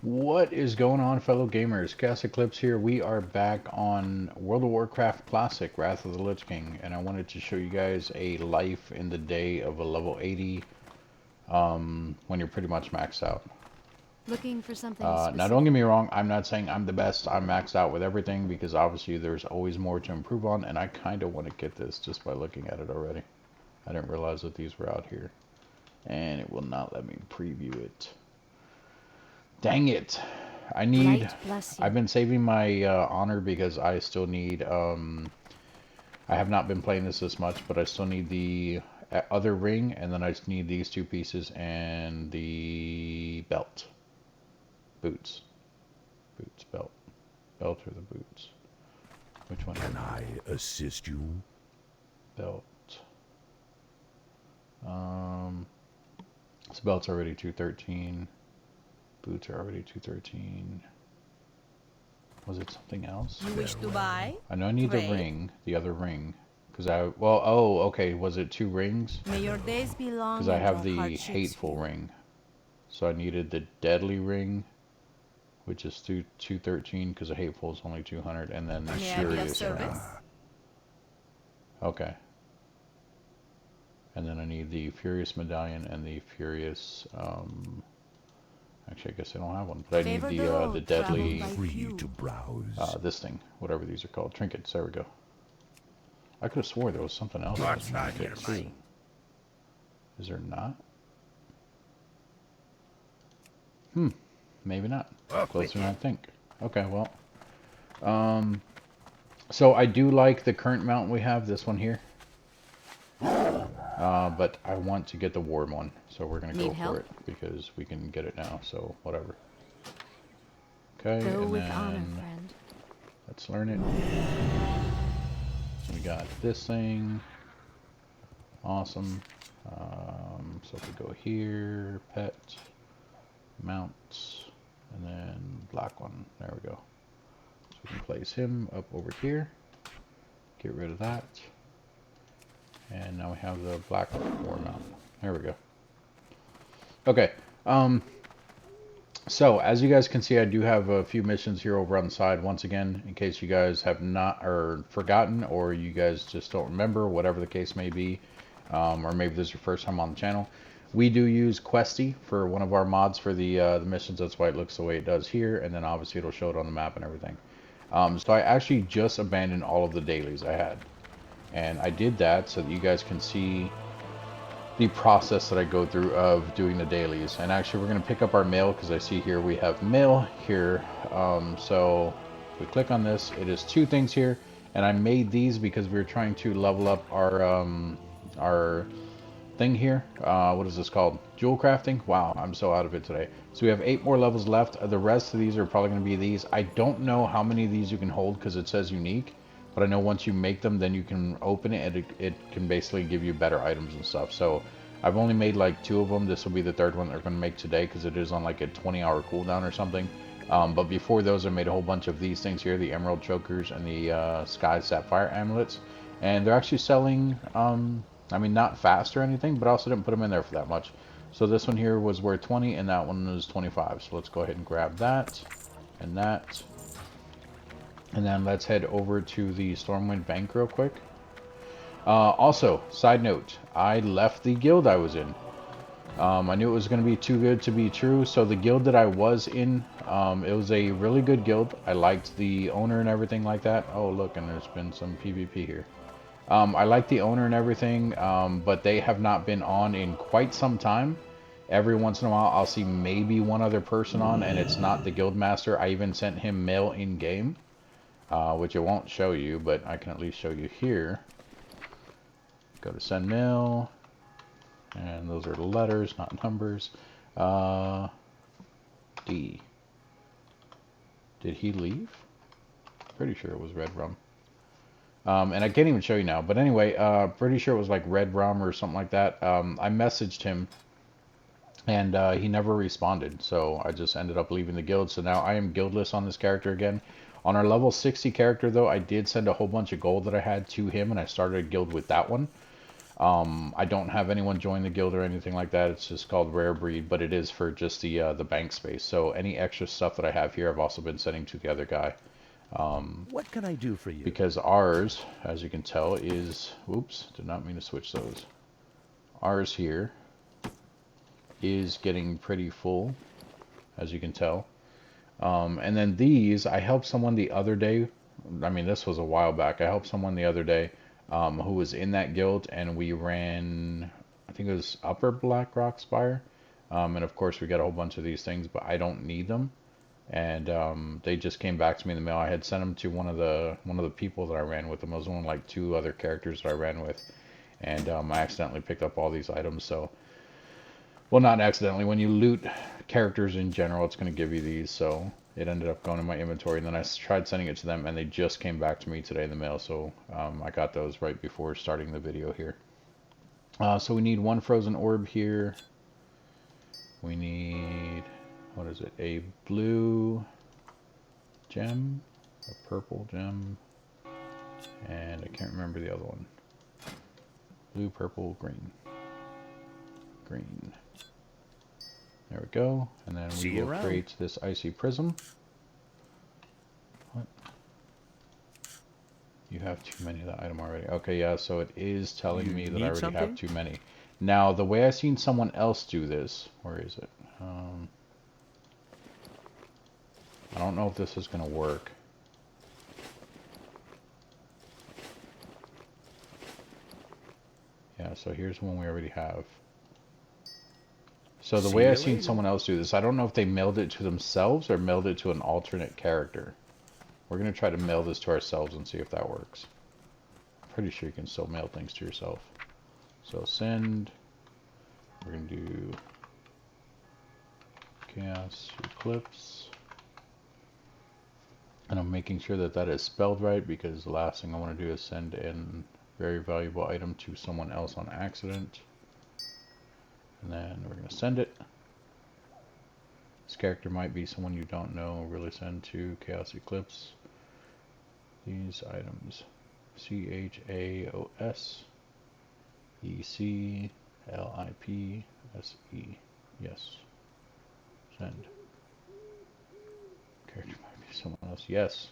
What is going on, fellow gamers? ChaosEclipse here. We are back on World of Warcraft Classic, Wrath of the Lich King, and I wanted to show you guys a life in the day of a level 80 when you're pretty much maxed out. Looking for something Now, don't get me wrong, I'm not saying I'm the best. I'm maxed out with everything because obviously there's always more to improve on, and I kind of want to get this just by looking at it already. I didn't realize that these were out here, and it will not let me preview it. Dang it. I've been saving my honor because I still need, I have not been playing this much, but I still need the other ring, and then I just need these two pieces and the belt. Boots. Boots, belt. Belt or the boots? Which one? Can I assist you? Belt. This belt's already 213. Boots are already 213. Was it something else? You wish to buy? I know I need the ring, the other ring. Because oh, okay, was it 2 rings? May your days be long. Because I have the hateful ring. So I needed the deadly ring, which is 213, because the hateful is only 200, and then the furious ring. Okay. And then I need the furious medallion and the furious, actually, I guess I don't have one, but I need the deadly, free to browse. this thing, whatever these are called, trinkets. There we go. I could have swore there was something else. What's not your mind? Is there not? Maybe not. Closer than I think. Okay, well, so I do like the current mount we have, this one here. But I want to get the warm one, so we're going to go for it, because we can get it now, so whatever. Okay, and then let's learn it. We got this thing. Awesome. So if we go here, pet, mounts, and then black one. There we go. So we can place him up over here. Get rid of that. And now we have the black war mount. There we go. Okay. So as you guys can see, I do have a few missions here over on the side. Once again, in case you guys have not or forgotten, or you guys just don't remember, whatever the case may be, or maybe this is your first time on the channel. We do use Questy for one of our mods for the missions. That's why it looks the way it does here, and then obviously it'll show it on the map and everything. So I actually just abandoned all of the dailies I had. And I did that so that you guys can see the process that I go through of doing the dailies. And actually we're going to pick up our mail, because I see here we have mail here. So we click on this. It is 2 things here. And I made these because we were trying to level up our thing here. What is this called? Jewel crafting? Wow, I'm so out of it today. So we have 8 more levels left. The rest of these are probably going to be these. I don't know how many of these you can hold because it says unique. But I know once you make them, then you can open it, and it can basically give you better items and stuff. So I've only made like 2 of them. This will be the 3rd one they're going to make today, because it is on like a 20-hour cooldown or something. But before those, I made a whole bunch of these things here, the emerald chokers and the sky sapphire amulets. And they're actually selling, I mean, not fast or anything, but I also didn't put them in there for that much. So this one here was worth 20, and that one was 25. So let's go ahead and grab that and that. And then let's head over to the Stormwind Bank real quick. Also, side note, I left the guild I was in. I knew it was going to be too good to be true. So the guild that I was in, it was a really good guild. I liked the owner and everything like that. Oh, look, and there's been some PvP here. I like the owner and everything, but they have not been on in quite some time. Every once in a while, I'll see maybe one other person on, and it's not the guild master. I even sent him mail in-game. Which it won't show you, but I can at least show you here. Go to send mail, and those are letters, not numbers. D. Did he leave? Pretty sure it was red rum. And I can't even show you now, but anyway, pretty sure it was like red rum or something like that. I messaged him, and he never responded, so I just ended up leaving the guild. So now I am guildless on this character again. On our level 60 character, though, I did send a whole bunch of gold that I had to him, and I started a guild with that one. I don't have anyone join the guild or anything like that. It's just called Rare Breed, but it is for just the bank space. So any extra stuff that I have here, I've also been sending to the other guy. What can I do for you? Because ours, as you can tell, is... Oops, did not mean to switch those. Ours here is getting pretty full, as you can tell. And then these, I helped someone the other day. I mean, this was a while back. I helped someone the other day who was in that guild, and we ran, I think it was Upper Black Rock Spire. And of course, we got a whole bunch of these things, but I don't need them. And they just came back to me in the mail. I had sent them to one of the people that I ran with them. It was one of like 2 other characters that I ran with, and I accidentally picked up all these items. So, well, not accidentally. When you loot characters in general, it's going to give you these. So it ended up going in my inventory, and then I tried sending it to them, and they just came back to me today in the mail. So I got those right before starting the video here. So we need 1 frozen orb here. We need, what is it? A blue gem, a purple gem, and I can't remember the other one. Blue, purple, green. Green. There we go. And then we will create this icy prism. What? You have too many of that item already. Okay, yeah, so it is telling me that I already have too many. Now, the way I seen someone else do this, where is it? I don't know if this is going to work. Yeah, so here's one we already have. So the way I seen someone else do this, I don't know if they mailed it to themselves or mailed it to an alternate character. We're going to try to mail this to ourselves and see if that works. I'm pretty sure you can still mail things to yourself. So send. We're going to do ChaosEclipse. And I'm making sure that that is spelled right, because the last thing I want to do is send in very valuable item to someone else on accident. And then we're going to send it. This character might be someone you don't know. Really send to ChaosEclipse. These items. ChaosEclipse. Yes. Send. Character might be someone else. Yes.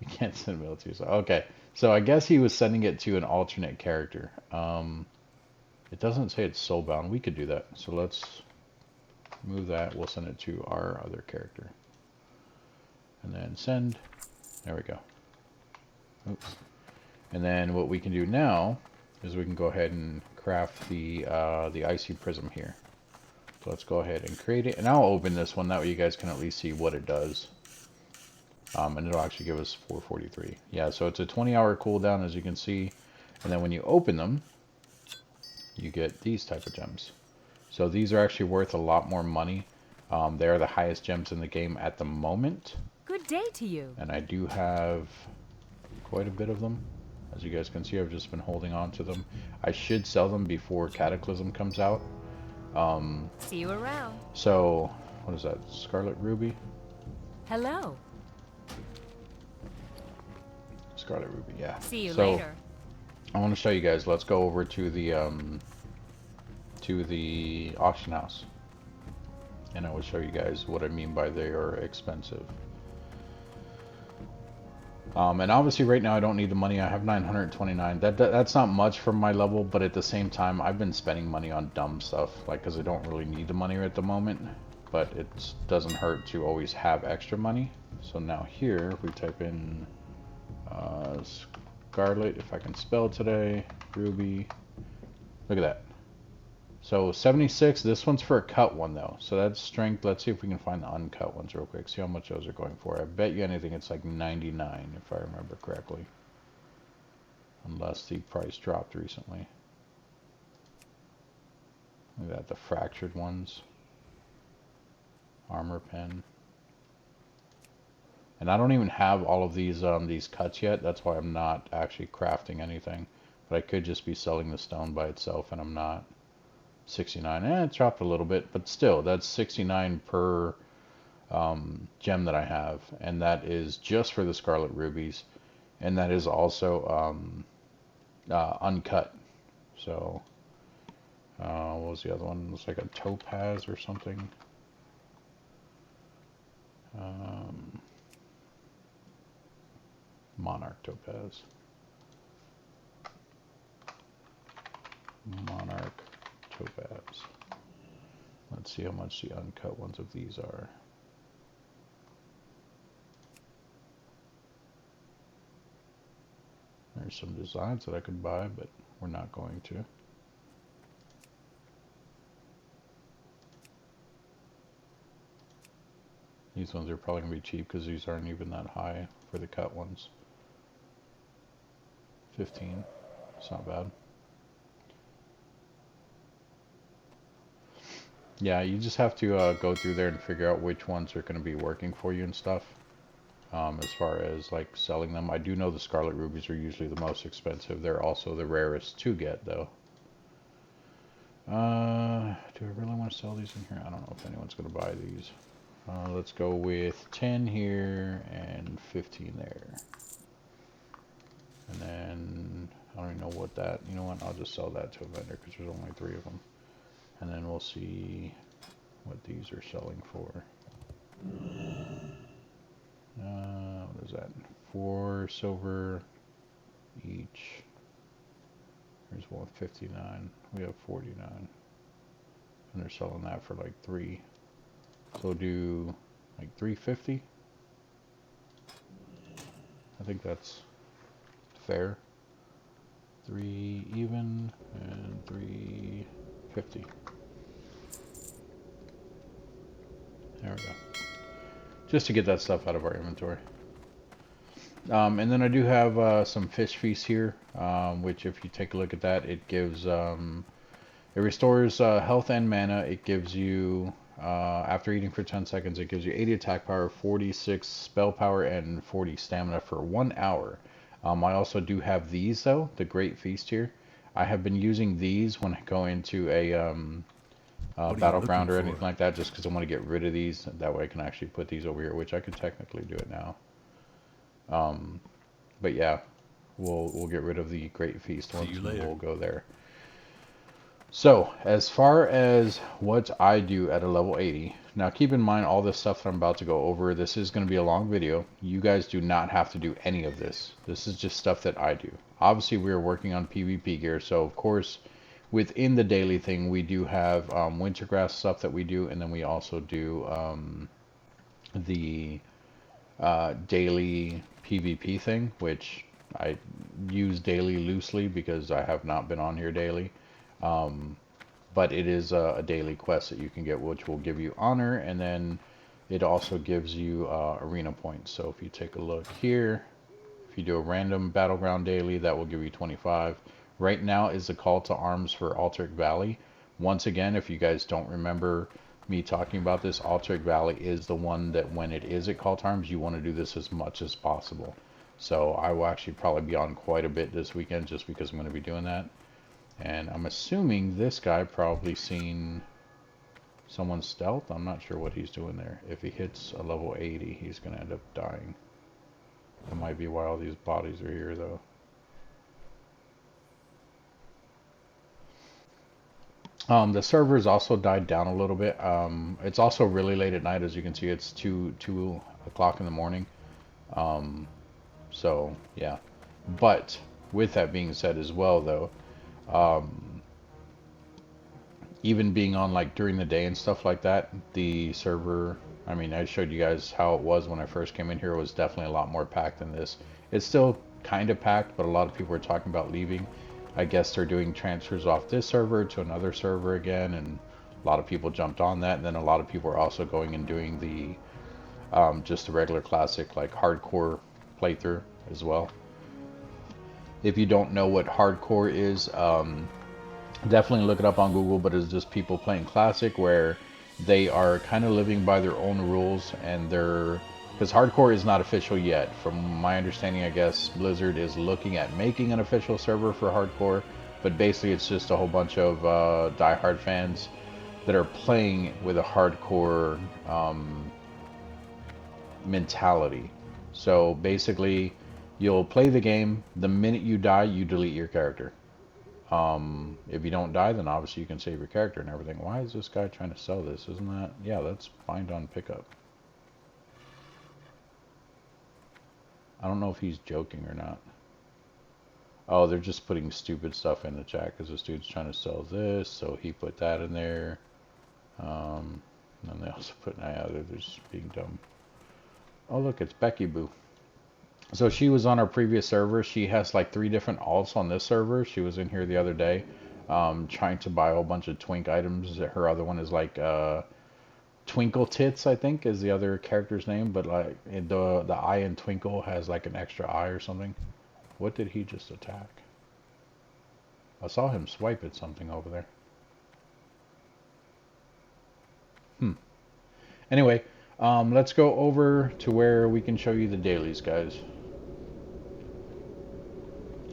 You can't send mail to yourself. Okay. So I guess he was sending it to an alternate character. It doesn't say it's soulbound. We could do that. So let's move that. We'll send it to our other character. And then send. There we go. Oops. And then what we can do now is we can go ahead and craft the icy prism here. So let's go ahead and create it. And I'll open this one. That way you guys can at least see what it does. And it'll actually give us 443. Yeah, so it's a 20-hour cooldown, as you can see. And then when you open them, you get these type of gems. So these are actually worth a lot more money. They are the highest gems in the game at the moment. Good day to you. And I do have quite a bit of them. As you guys can see, I've just been holding on to them. I should sell them before Cataclysm comes out. See you around. So, what is that? Scarlet Ruby? Hello. Scarlet Ruby, yeah. See you later. I want to show you guys. Let's go over to the auction house, and I will show you guys what I mean by they are expensive. And obviously right now I don't need the money. I have 929. That's not much for my level, but at the same time I've been spending money on dumb stuff, like, because I don't really need the money at the moment, but it doesn't hurt to always have extra money. So now here, if we type in Scarlet, if I can spell today, Ruby, look at that. So 76, this one's for a cut one though. So that's strength. Let's see if we can find the uncut ones real quick. See how much those are going for. I bet you anything it's like 99 if I remember correctly. Unless the price dropped recently. Look at that, the fractured ones. Armor pen. And I don't even have all of these cuts yet. That's why I'm not actually crafting anything. But I could just be selling the stone by itself, and I'm not. 69. It dropped a little bit, but still, that's 69 per gem that I have. And that is just for the Scarlet Rubies. And that is also uncut. So, what was the other one? It was like a topaz or something. Monarch topaz. Monarch topaz. Let's see how much the uncut ones of these are. There's some designs that I could buy, but we're not going to. These ones are probably going to be cheap because these aren't even that high for the cut ones. 15. It's not bad. Yeah, you just have to go through there and figure out which ones are going to be working for you and stuff. As far as like selling them, I do know the Scarlet Rubies are usually the most expensive. They're also the rarest to get, though. Do I really want to sell these in here? I don't know if anyone's going to buy these. Let's go with 10 here and 15 there. And then, I don't even know what that, you know what, I'll just sell that to a vendor because there's only 3 of them. And then we'll see what these are selling for. What is that? 4 silver each. Here's 159. We have 49. And they're selling that for like 3. So do like 350. I think that's fair. 3 even and 350. There we go. Just to get that stuff out of our inventory. And then I do have some fish feast here, which if you take a look at that, it gives, it restores health and mana. It gives you, after eating for 10 seconds, it gives you 80 attack power, 46 spell power, and 40 stamina for 1 hour. I also do have these though, the Great Feast here. I have been using these when I go into a battleground or anything like that, just because I want to get rid of these. That way I can actually put these over here, which I could technically do it now. But yeah, we'll get rid of the Great Feast once and we'll go there. So as far as what I do at a level 80, now keep in mind all this stuff that I'm about to go over, this is going to be a long video. You guys do not have to do any of this. This is just stuff that I do. Obviously we are working on PvP gear, so of course within the daily thing we do have wintergrass stuff that we do, and then we also do the daily PvP thing, which I use daily loosely because I have not been on here daily. But it is a daily quest that you can get, which will give you honor, and then it also gives you arena points. So if you take a look here, if you do a random battleground daily, that will give you 25. Right now is the call to arms for Wotlk Valley. Once again, if you guys don't remember me talking about this, Wotlk Valley is the one that when it is at call to arms, you want to do this as much as possible. So I will actually probably be on quite a bit this weekend just because I'm going to be doing that. And I'm assuming this guy probably seen someone stealth. I'm not sure what he's doing there. If he hits a level 80, he's going to end up dying. That might be why all these bodies are here, though. The server's also died down a little bit. It's also really late at night, as you can see. It's 2 o'clock in the morning. So, yeah. But, with that being said as well, though, even being on like during the day and stuff like that, the server, I mean, I showed you guys how it was when I first came in here. It was definitely a lot more packed than this. It's still kind of packed, but a lot of people are talking about leaving. I guess they're doing transfers off this server to another server again, and a lot of people jumped on that. And then a lot of people are also going and doing the just the regular classic like hardcore playthrough as well. If you don't know what hardcore is, definitely look it up on Google, but it's just people playing classic where they are kind of living by their own rules, and they're, because hardcore is not official yet. From my understanding, I guess Blizzard is looking at making an official server for hardcore, but basically it's just a whole bunch of diehard fans that are playing with a hardcore mentality. So basically You'll play the game. The minute you die, you delete your character. If you don't die, then obviously you can save your character and everything. Why is this guy trying to sell this? Isn't that... Yeah, that's bind on pickup. I don't know if he's joking or not. Oh, they're just putting stupid stuff in the chat because this dude's trying to sell this, so he put that in there. And then they also put... Nah, they're just being dumb. Oh, look, it's Becky Boo. So she was on our previous server. She has like 3 different alts on this server. She was in here the other day trying to buy a whole bunch of twink items. Her other one is like Twinkle Tits, I think, is the other character's name. But like the eye in Twinkle has like an extra eye or something. What did he just attack? I saw him swipe at something over there. Anyway, let's go over to where we can show you the dailies, guys.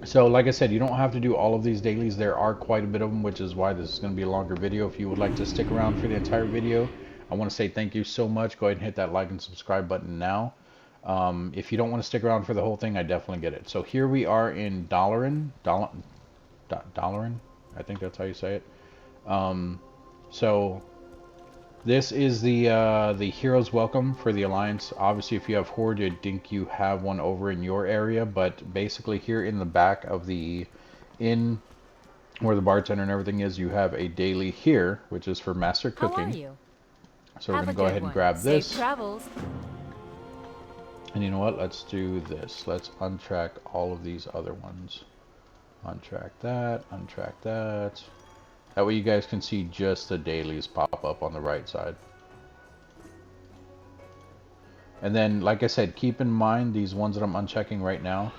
So like I said, you don't have to do all of these dailies. There are quite a bit of them, which is why this is going to be a longer video. If you would like to stick around for the entire video, I want to say thank you so much. Go ahead and hit that like and subscribe button now. If you don't want to stick around for the whole thing, I definitely get it. So here we are in Dallarin, I think that's how you say it. So this is the hero's welcome for the Alliance. Obviously, if you have Horde, I think you have one over in your area. But basically, here in the back of the inn, where the bartender and everything is, you have a daily here, which is for master cooking. How are you? So we're gonna go ahead and grab this. Safe travels. And you know what? Let's do this. Let's untrack all of these other ones. Untrack that. Untrack that. That way you guys can see just the dailies pop up on the right side. And then, like I said, keep in mind these ones that I'm unchecking right now.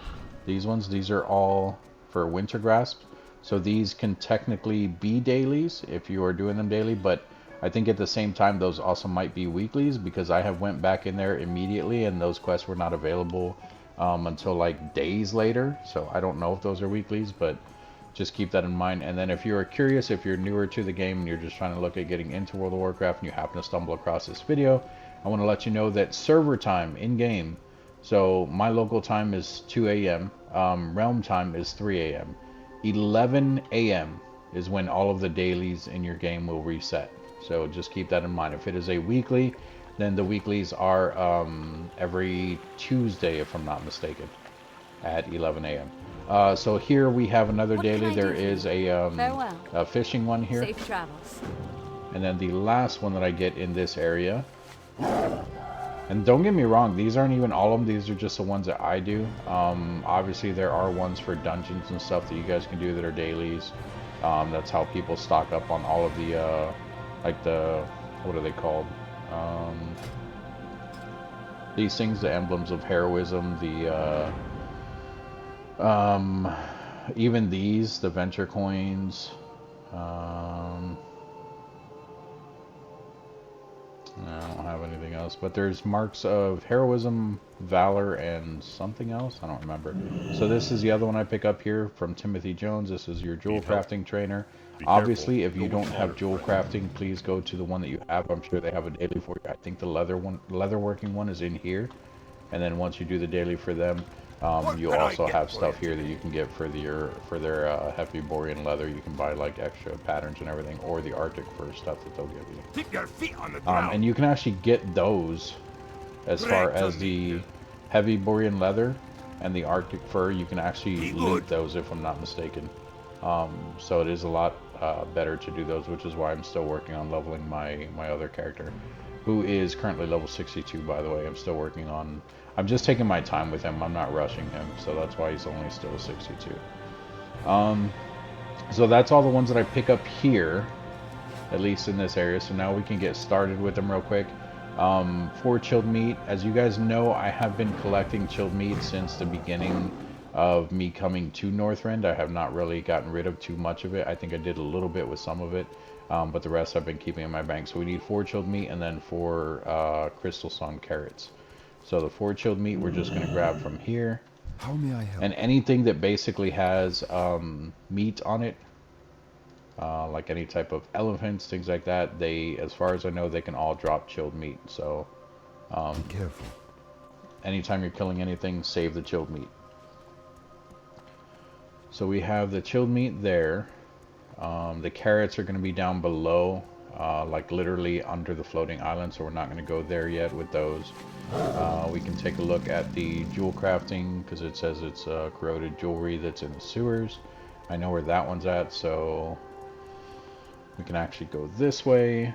These ones, these are all for Winter Grasp. So these can technically be dailies if you are doing them daily. But I think at the same time, those also might be weeklies because I have went back in there immediately and those quests were not available until like days later. So I don't know if those are weeklies, but... just keep that in mind. And then if you're curious, if you're newer to the game and you're just trying to look at getting into World of Warcraft and you happen to stumble across this video, I want to let you know that server time in-game, so my local time is 2 a.m., realm time is 3 a.m. 11 a.m. is when all of the dailies in your game will reset. So just keep that in mind. If it is a weekly, then the weeklies are every Tuesday, if I'm not mistaken, at 11 a.m. So here we have another daily. There is a fishing one here. Safe travels. And then the last one that I get in this area. And don't get me wrong, these aren't even all of them. These are just the ones that I do. Obviously, there are ones for dungeons and stuff that you guys can do that are dailies. That's how people stock up on all of the, like the, what are they called? These things, the emblems of heroism, the... even these, the venture coins, I don't have anything else, but there's marks of heroism, valor, and something else, I don't remember. So this is the other one I pick up here from Timothy Jones. This is your jewel crafting trainer. Obviously, if you don't have jewel crafting, please go to the one that you have. I'm sure they have a daily for you. I think the leatherworking one is in here, and then once you do the daily for them, you also have stuff here that you can get for their Hefty Borean leather. You can buy like extra patterns and everything, or the Arctic fur stuff that they'll give you. Keep your feet on the ground. And you can actually get those as far as the heavy Borean leather and the Arctic fur. You can actually loot those if I'm not mistaken. So it is a lot better to do those, which is why I'm still working on leveling my other character, who is currently level 62, by the way. I'm still working on... I'm just taking my time with him. I'm not rushing him, so that's why he's only still 62. So that's all the ones that I pick up here, at least in this area. So now we can get started with them real quick. For chilled meat, as you guys know, I have been collecting chilled meat since the beginning of me coming to Northrend. I have not really gotten rid of too much of it. I think I did a little bit with some of it, but the rest I've been keeping in my bank. So we need 4 chilled meat and then 4 crystal sun carrots. So the 4 chilled meat we're just going to grab from here. How may I help? And anything that basically has meat on it, like any type of elephants, things like that, they, as far as I know, they can all drop chilled meat. So be careful. anytime you're killing anything, save the chilled meat. So we have the chilled meat there. The carrots are going to be down below, like literally under the floating island, so we're not going to go there yet with those. We can take a look at the jewel crafting, because it says it's corroded jewelry that's in the sewers. I know where that one's at, so we can actually go this way.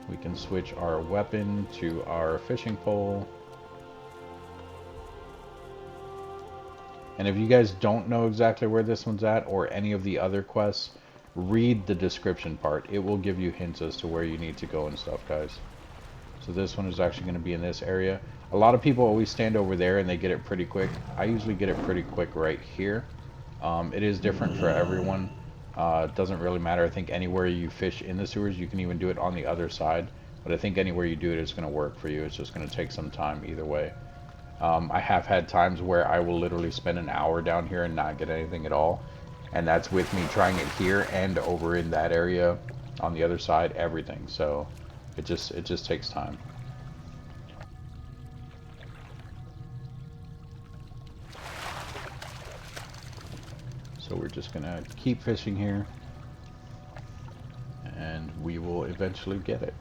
We can switch our weapon to our fishing pole. And if you guys don't know exactly where this one's at, or any of the other quests, read the description part. It will give you hints as to where you need to go and stuff, guys. So this one is actually going to be in this area. A lot of people always stand over there and they get it pretty quick. I usually get it pretty quick right here. It is different for everyone. It doesn't really matter. I think anywhere you fish in the sewers, you can even do it on the other side. But I think anywhere you do it, it's going to work for you. It's just going to take some time either way. I have had times where I will literally spend an hour down here and not get anything at all. And that's with me trying it here and over in that area on the other side, everything. So it just takes time. So we're just gonna keep fishing here and we will eventually get it.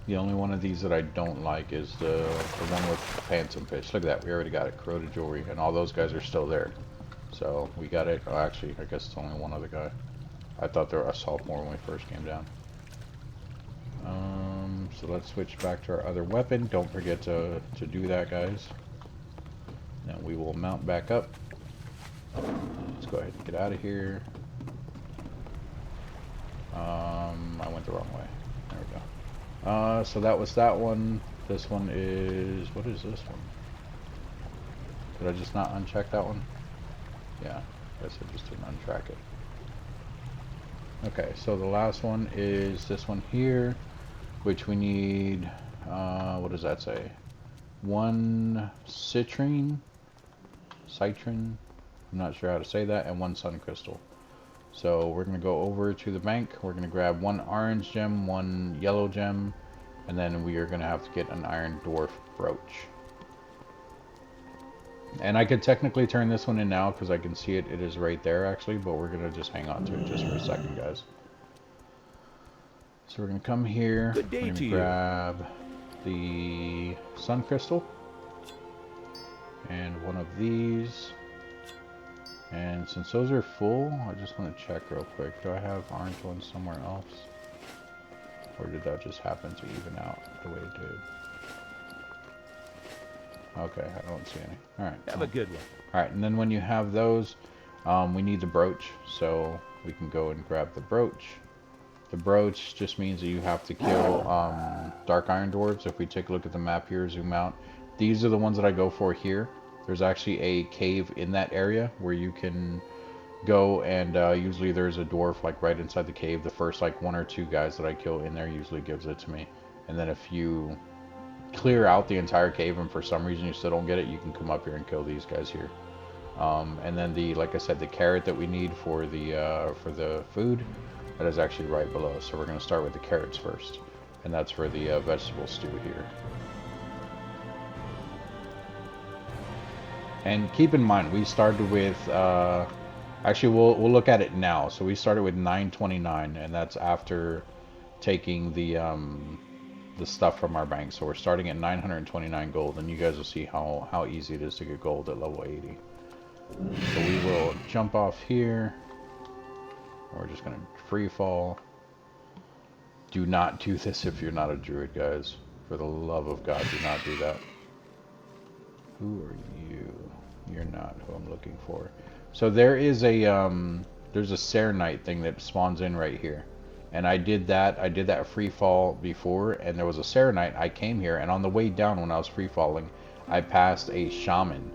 The only one of these that I don't like is the one with phantom fish. Look at that, we already got it, corroded jewelry, and all those guys are still there. So we got it. Oh, actually, I guess it's only one other guy. I thought I saw more when we first came down. So let's switch back to our other weapon. Don't forget to do that, guys. Now we will mount back up. Let's go ahead and get out of here. I went the wrong way. There we go. So that was that one. This one is... what is this one? Did I just not uncheck that one? Yeah, I guess I just didn't untrack it. Okay, so the last one is this one here, which we need, what does that say? 1 citrine, I'm not sure how to say that, and 1 sun crystal. So we're going to go over to the bank, we're going to grab 1 orange gem, 1 yellow gem, and then we are going to have to get an iron dwarf brooch. And I could technically turn this one in now because I can see it. It is right there actually, but we're going to just hang on to it just for a second, guys. So we're going to come here. Good day we're going to to grab the sun crystal and 1 of these. And since those are full, I just want to check real quick. Do I have orange ones somewhere else? Or did that just happen to even out the way it did? Okay, I don't see any. Alright. Have a good one. Alright, and then when you have those, we need the brooch. So we can go and grab the brooch. The brooch just means that you have to kill dark iron dwarves. If we take a look at the map here, zoom out. These are the ones that I go for here. There's actually a cave in that area where you can go and usually there's a dwarf like right inside the cave. The first like 1 or 2 guys that I kill in there usually gives it to me. And then if you clear out the entire cave and for some reason you still don't get it, you can come up here and kill these guys here. And then the, like I said, the carrot that we need for the food, that is actually right below. So we're going to start with the carrots first, and that's for the vegetable stew here. And keep in mind, we started with actually we'll look at it now. So we started with 929, and that's after taking the stuff from our bank. So we're starting at 929 gold, and you guys will see how easy it is to get gold at level 80. So we will jump off here. We're just gonna free fall. Do not do this if you're not a druid, guys. For the love of God, do not do that. Who are you? You're not who I'm looking for. So there is a there's a Serenite thing that spawns in right here. And I did that free fall before, and there was a Serenite. I came here, and on the way down when I was free falling, I passed a shaman.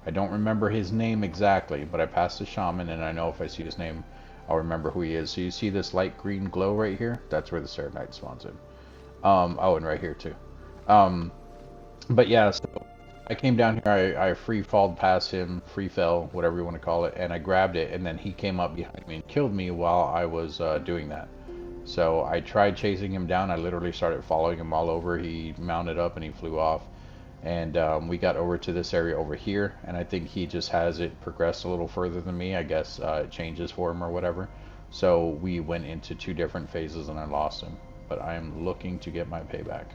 I don't remember his name exactly, but I passed a shaman, and I know if I see his name, I'll remember who he is. So you see this light green glow right here? That's where the Serenite spawns in. Oh, and right here too. But yeah, so I came down here, I free falled past him, free fell, whatever you want to call it, and I grabbed it, and then he came up behind me and killed me while I was doing that. So I tried chasing him down. I literally started following him all over. He mounted up and he flew off. And we got over to this area over here, and I think he just has it progressed a little further than me. I guess it changes for him or whatever. So we went into 2 different phases and I lost him. But I am looking to get my payback.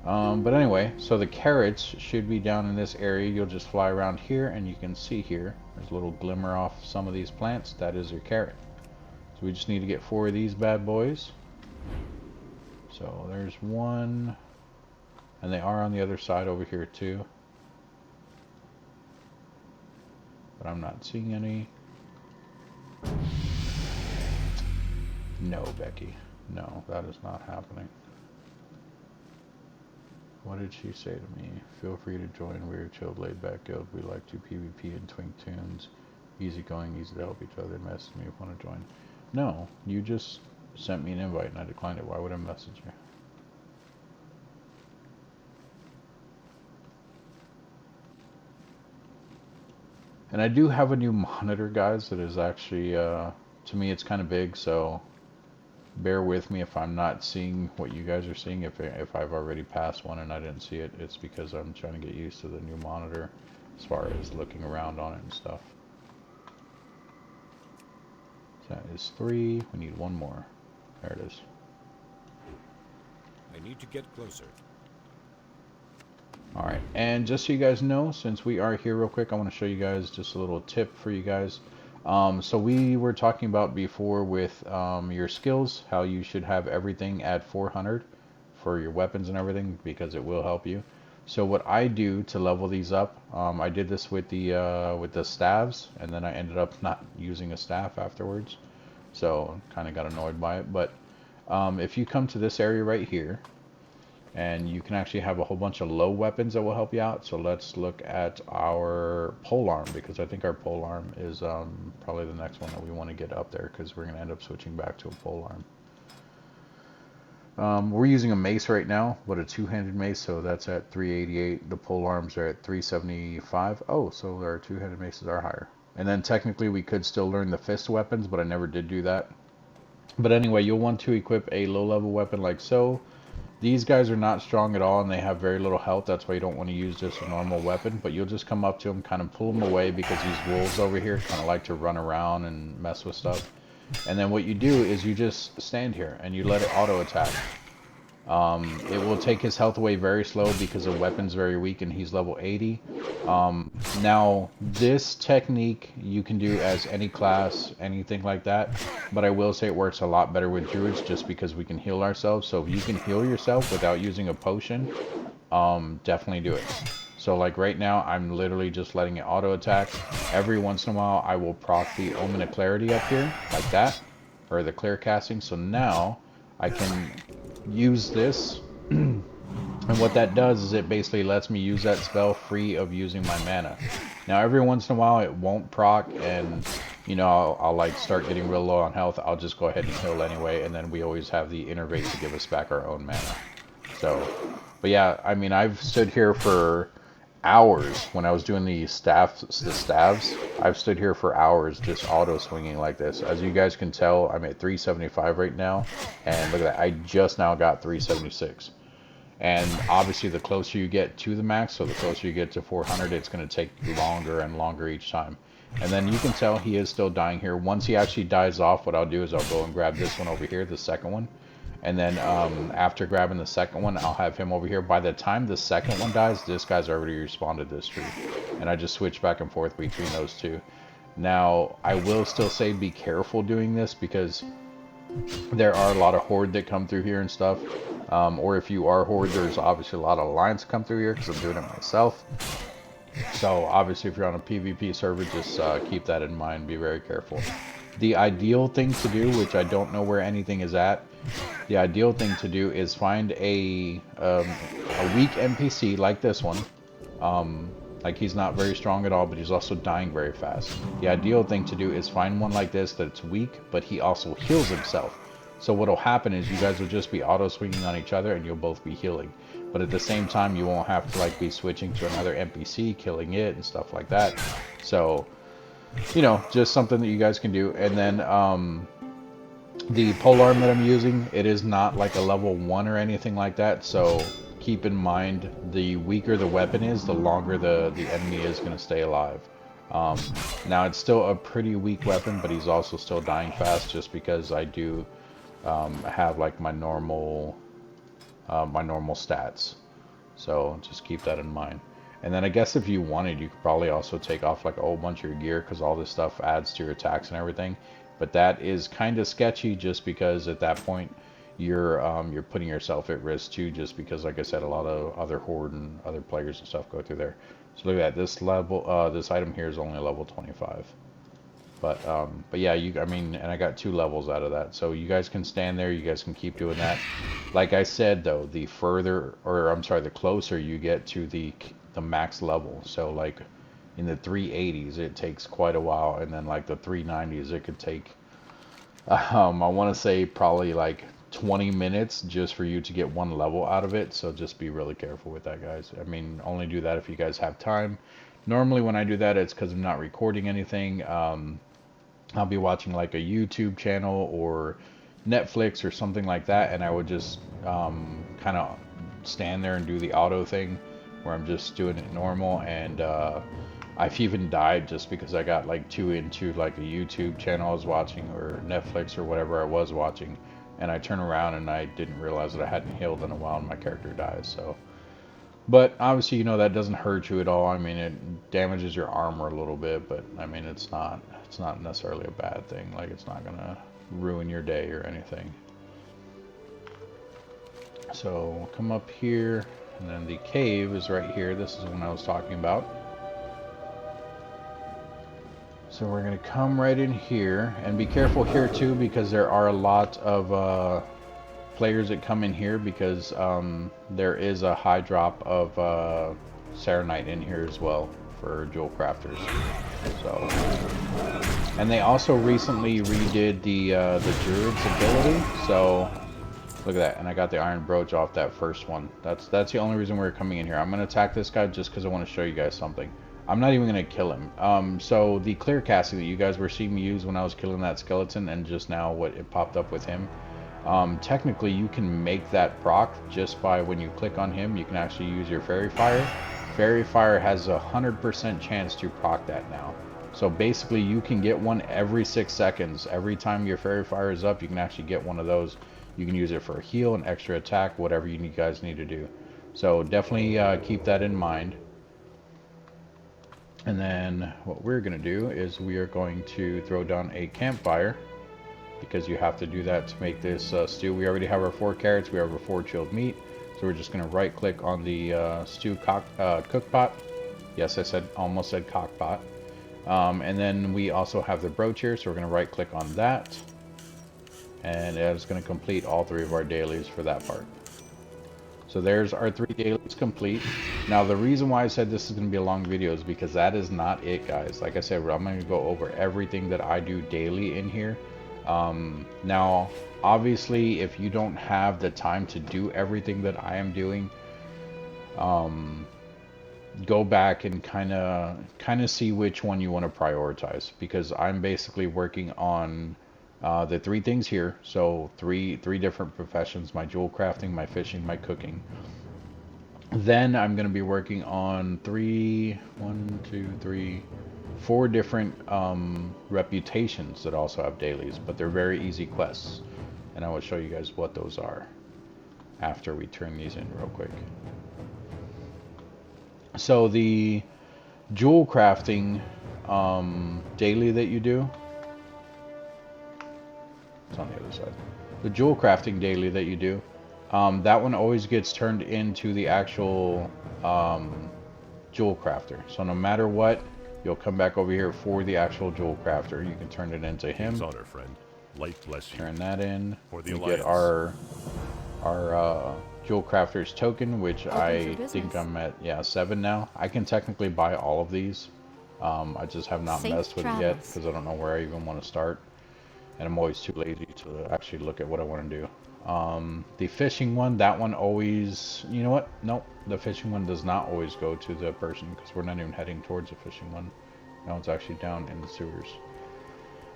But anyway, so the carrots should be down in this area. You'll just fly around here and you can see here, there's a little glimmer off some of these plants. That is your carrot. So we just need to get 4 of these bad boys. So there's 1. And they are on the other side over here too. But I'm not seeing any. No, Becky. No, that is not happening. What did she say to me? Feel free to join. We're a chilled, laid back guild. We like to PvP and twink tunes. Easy going, easy to help each other. Message me if you want to join. No, you just sent me an invite and I declined it. Why would I message you? And I do have a new monitor, guys, that is actually, to me, it's kind of big, so bear with me if I'm not seeing what you guys are seeing. If I've already passed one and I didn't see it, it's because I'm trying to get used to the new monitor as far as looking around on it and stuff. So that is 3. We need 1 more. There it is. I need to get closer. Alright, and just so you guys know, since we are here real quick, I want to show you guys just a little tip for you guys. So we were talking about before with your skills, how you should have everything at 400 for your weapons and everything, because it will help you. So what I do to level these up, I did this with the staves, and then I ended up not using a staff afterwards. So kind of got annoyed by it. But if you come to this area right here, and you can actually have a whole bunch of low weapons that will help you out. So let's look at our polearm, because I think our polearm is probably the next one that we want to get up there, because we're going to end up switching back to a polearm. We're using a mace right now, but a 2-handed mace, so that's at 388. The polearms are at 375. Oh, so our 2-handed maces are higher. And then technically we could still learn the fist weapons, but I never did do that. But anyway, you'll want to equip a low-level weapon like so. These guys are not strong at all, and they have very little health. That's why you don't want to use just a normal weapon. But you'll just come up to them, kind of pull them away, because these wolves over here kind of like to run around and mess with stuff. And then what you do is you just stand here, and you let it auto-attack. It will take his health away very slow, because the weapon's very weak, and he's level 80. Now, this technique you can do as any class, anything like that. But I will say it works a lot better with druids, just because we can heal ourselves. So if you can heal yourself without using a potion, definitely do it. So like right now, I'm literally just letting it auto attack. Every once in a while, I will proc the Omen of Clarity up here, like that, or the clear casting. So now I can use this, and what that does is it basically lets me use that spell free of using my mana. Now every once in a while it won't proc, and you know, I'll like start getting real low on health. I'll just go ahead and heal anyway, and then we always have the innervate to give us back our own mana. So, but yeah, I mean, I've stood here for hours when I was doing the staves. I've stood here for hours just auto swinging like this. As you guys can tell, I'm at 375 right now, and look at that, I just now got 376. And obviously the closer you get to the max, so the closer you get to 400, it's going to take longer and longer each time. And then you can tell he is still dying here. Once he actually dies off, what I'll do is I'll go and grab this one over here, the second one. And then after grabbing the second one, I'll have him over here. By the time the second one dies, this guy's already respawned to this tree. And I just switch back and forth between those two. Now, I will still say be careful doing this, because there are a lot of horde that come through here and stuff. Or if you are horde, there's obviously a lot of alliance come through here, because I'm doing it myself. So obviously if you're on a PvP server, just keep that in mind. Be very careful. The ideal thing to do, which I don't know where anything is at, the ideal thing to do is find a weak NPC like this one. Like he's not very strong at all, but he's also dying very fast. The ideal thing to do is find one like this that's weak, but he also heals himself. So what'll happen is you guys will just be auto swinging on each other, and you'll both be healing. But at the same time, you won't have to like be switching to another NPC, killing it and stuff like that. So, you know, just something that you guys can do. And then The polearm that I'm using, it is not like a level 1 or anything like that, so keep in mind the weaker the weapon is, the longer the enemy is going to stay alive. Now it's still a pretty weak weapon, but he's also still dying fast just because I do have like my normal stats. So just keep that in mind. And then I guess if you wanted, you could probably also take off like a whole bunch of your gear because all this stuff adds to your attacks and everything. But that is kind of sketchy just because at that point you're putting yourself at risk too, just because like I said, a lot of other horde and other players and stuff go through there. So look at that. This level, this item here is only level 25. But yeah, I mean, and I got 2 levels out of that. So you guys can stand there, you guys can keep doing that. Like I said though, the further, or I'm sorry, the closer you get to the max level. So like in the 380s, it takes quite a while, and then like the 390s, it could take, I want to say probably like 20 minutes just for you to get 1 level out of it. So just be really careful with that, guys. I mean, only do that if you guys have time. Normally when I do that, it's because I'm not recording anything. I'll be watching like a YouTube channel or Netflix or something like that, and I would just kind of stand there and do the auto thing where I'm just doing it normal. And I've even died just because I got like too into like a YouTube channel I was watching or Netflix or whatever I was watching, and I turn around and I didn't realize that I hadn't healed in a while and my character dies. So, but obviously, you know, that doesn't hurt you at all. I mean, it damages your armor a little bit, but I mean, it's not necessarily a bad thing. Like, it's not gonna ruin your day or anything. So come up here, and then the cave is right here. This is one I was talking about. So we're gonna come right in here, and be careful here too, because there are a lot of players that come in here, because there is a high drop of Serenite in here as well for jewel crafters. So, and they also recently redid the Druid's ability. So look at that, and I got the Iron Brooch off that first one. That's the only reason we're coming in here. I'm gonna attack this guy just because I want to show you guys something. I'm not even gonna kill him. So the clear casting that you guys were seeing me use when I was killing that skeleton, and just now what it popped up with him. Technically, you can make that proc just by when you click on him. You can actually use your Fairy Fire. Fairy Fire has a 100% chance to proc that now. So basically, you can get one every 6 seconds. Every time your Fairy Fire is up, you can actually get one of those. You can use it for a heal, an extra attack, whatever you guys need to do. So definitely keep that in mind. And then what we're going to do is we are going to throw down a campfire, because you have to do that to make this stew. We already have our 4 carrots, we have our 4 chilled meat, so we're just going to right click on the stew cook pot. Yes, I almost said cock pot. And then we also have the brooch here, so we're going to right click on that, and it's going to complete all 3 of our dailies for that part. So there's our 3 dailies complete. Now the reason why I said this is going to be a long video is because that is not it, guys. Like I said, I'm going to go over everything that I do daily in here. Now obviously, if you don't have the time to do everything that I am doing, go back and kind of see which one you want to prioritize, because I'm basically working on the 3 things here. So three different professions: my jewel crafting, my fishing, my cooking. Then I'm going to be working on 4 different reputations that also have dailies, but they're very easy quests, and I will show you guys what those are after we turn these in real quick. So the jewel crafting daily that you do, it's on the other side. The jewel crafting daily that you do, that one always gets turned into the actual jewel crafter. So no matter what, you'll come back over here for the actual jewel crafter. You can turn it into him. King's honor, friend. Light bless you. Turn that in. For the We get our jewel crafter's token, which I think I'm at 7 now. I can technically buy all of these. I just have not messed with it yet because I don't know where I even want to start, and I'm always too lazy to actually look at what I want to do. The fishing one, that one always, you know what? Nope, the fishing one does not always go to the person, because we're not even heading towards the fishing one. That one's actually down in the sewers.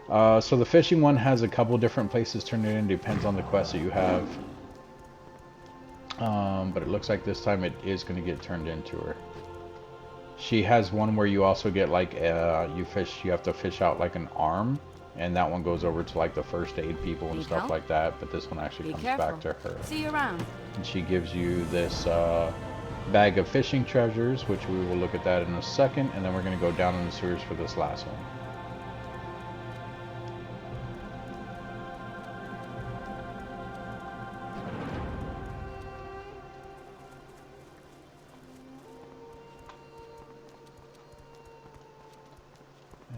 So the fishing one has a couple different places to turn it in. Depends on the quest that you have. But it looks like this time it is going to get turned into her. She has one where you also get like you have to fish out like an arm, and that one goes over to like the first aid people and Need stuff help? like that. But this one actually Be comes careful. back to her, See you around. and she gives you this bag of fishing treasures, which we will look at that in a second, and then we're going to go down in the sewers for this last one.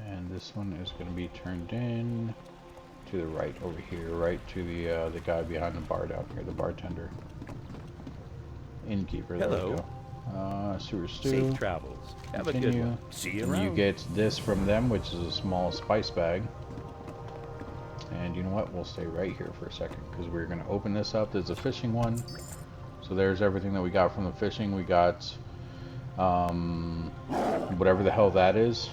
And this one is going to be turned in to the right over here, right to the guy behind the bar down here, the bartender. Innkeeper, there we Hello. go. Sewer stew. Safe travels. Have a good Continue. one. See you And you around. get this from them, which is a small spice bag. And you know what? We'll stay right here for a second because we're going to open this up. There's a fishing one. So there's everything that we got from the fishing. We got whatever the hell that is.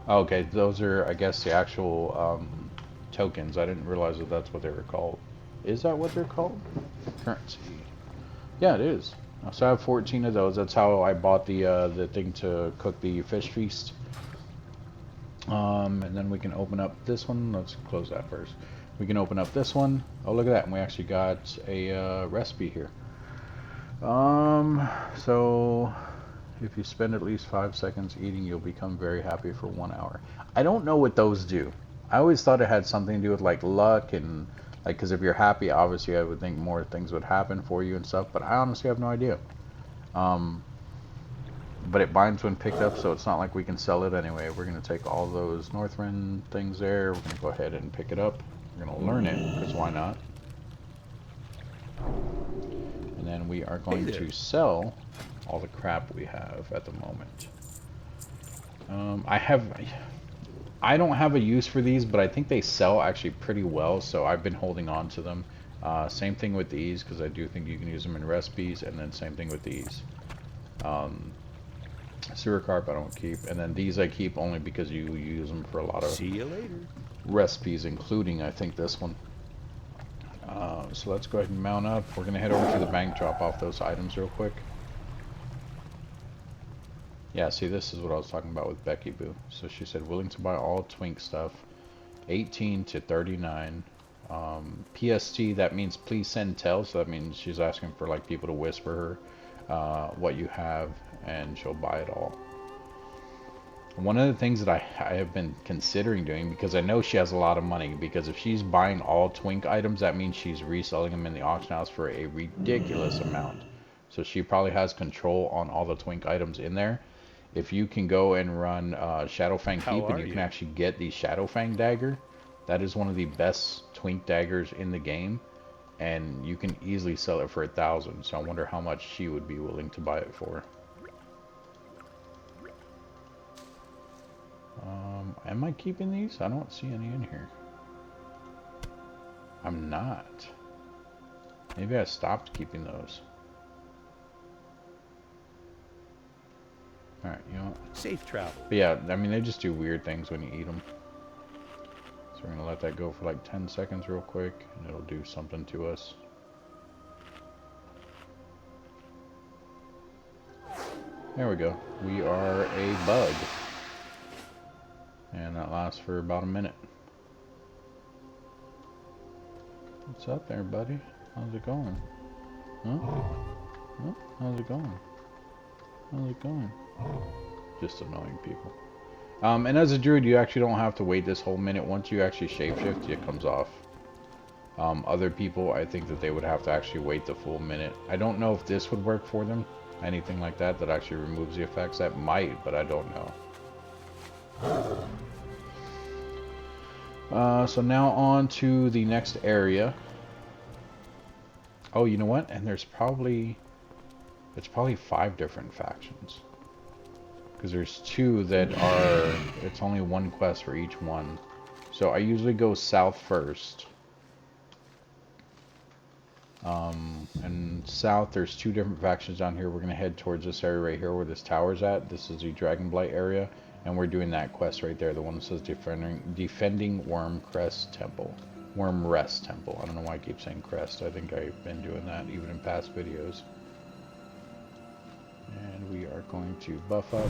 Okay, those are, I guess, the actual tokens. I didn't realize that that's what they were called. Is that what they're called? Currency. Yeah, it is. So I have 14 of those. That's how I bought the thing to cook the fish feast. And then we can open up this one. Let's close that first. We can open up this one. Oh, look at that. And we actually got a recipe here. So if you spend at least 5 seconds eating, you'll become very happy for 1 hour. I don't know what those do. I always thought it had something to do with like luck and like, because if you're happy, obviously I would think more things would happen for you and stuff, but I honestly have no idea. But it binds when picked up, so it's not like we can sell it anyway. We're going to take all those Northrend things there. We're going to go ahead and pick it up. We're going to learn it, because why not? And then we are going to sell all the crap we have at the moment. I don't have a use for these, but I think they sell actually pretty well, so I've been holding on to them. Same thing with these, because I do think you can use them in recipes, and then same thing with these. Sewer carp I don't keep, and then these I keep only because you use them for a lot of See you later. recipes, including I think this one. So let's go ahead and mount up. We're gonna head over to the bank, drop off those items real quick. Yeah, see, this is what I was talking about with Becky Boo. So she said willing to buy all twink stuff, 18 to 39. PST, that means please send tell, so that means she's asking for like people to whisper her what you have, and she'll buy it all. One of the things that I have been considering doing, because I know she has a lot of money, because if she's buying all twink items, that means she's reselling them in the auction house for a ridiculous amount. So she probably has control on all the twink items in there. If you can go and run Shadowfang Keep, and you can actually get the Shadowfang dagger, that is one of the best twink daggers in the game, and you can easily sell it for 1,000. So I wonder how much she would be willing to buy it for. Am I keeping these? I don't see any in here. I'm not. Maybe I stopped keeping those. Alright, you know what? Safe travel. But yeah, I mean, they just do weird things when you eat them. So we're going to let that go for like 10 seconds real quick, and it'll do something to us. There we go. We are a bug. And that lasts for about a minute. What's up there, buddy? How's it going? Huh? Huh? How's it going? How's it going? Just annoying people. And as a druid, you actually don't have to wait this whole minute. Once you actually shapeshift, it comes off. Other people, I think that they would have to actually wait the full minute. I don't know if this would work for them. Anything like that that actually removes the effects. That might, but I don't know. So now on to the next area. Oh, you know what? And it's probably 5 different factions. Because there's 2 that are, it's only 1 quest for each one. So I usually go south first. And south, there's two different factions down here. We're going to head towards this area right here where this tower's at. This is the Dragonblight area, and we're doing that quest right there, the one that says defending Worm Temple. I don't know why I keep saying crest. I think I've been doing that even in past videos. And we are going to buff up.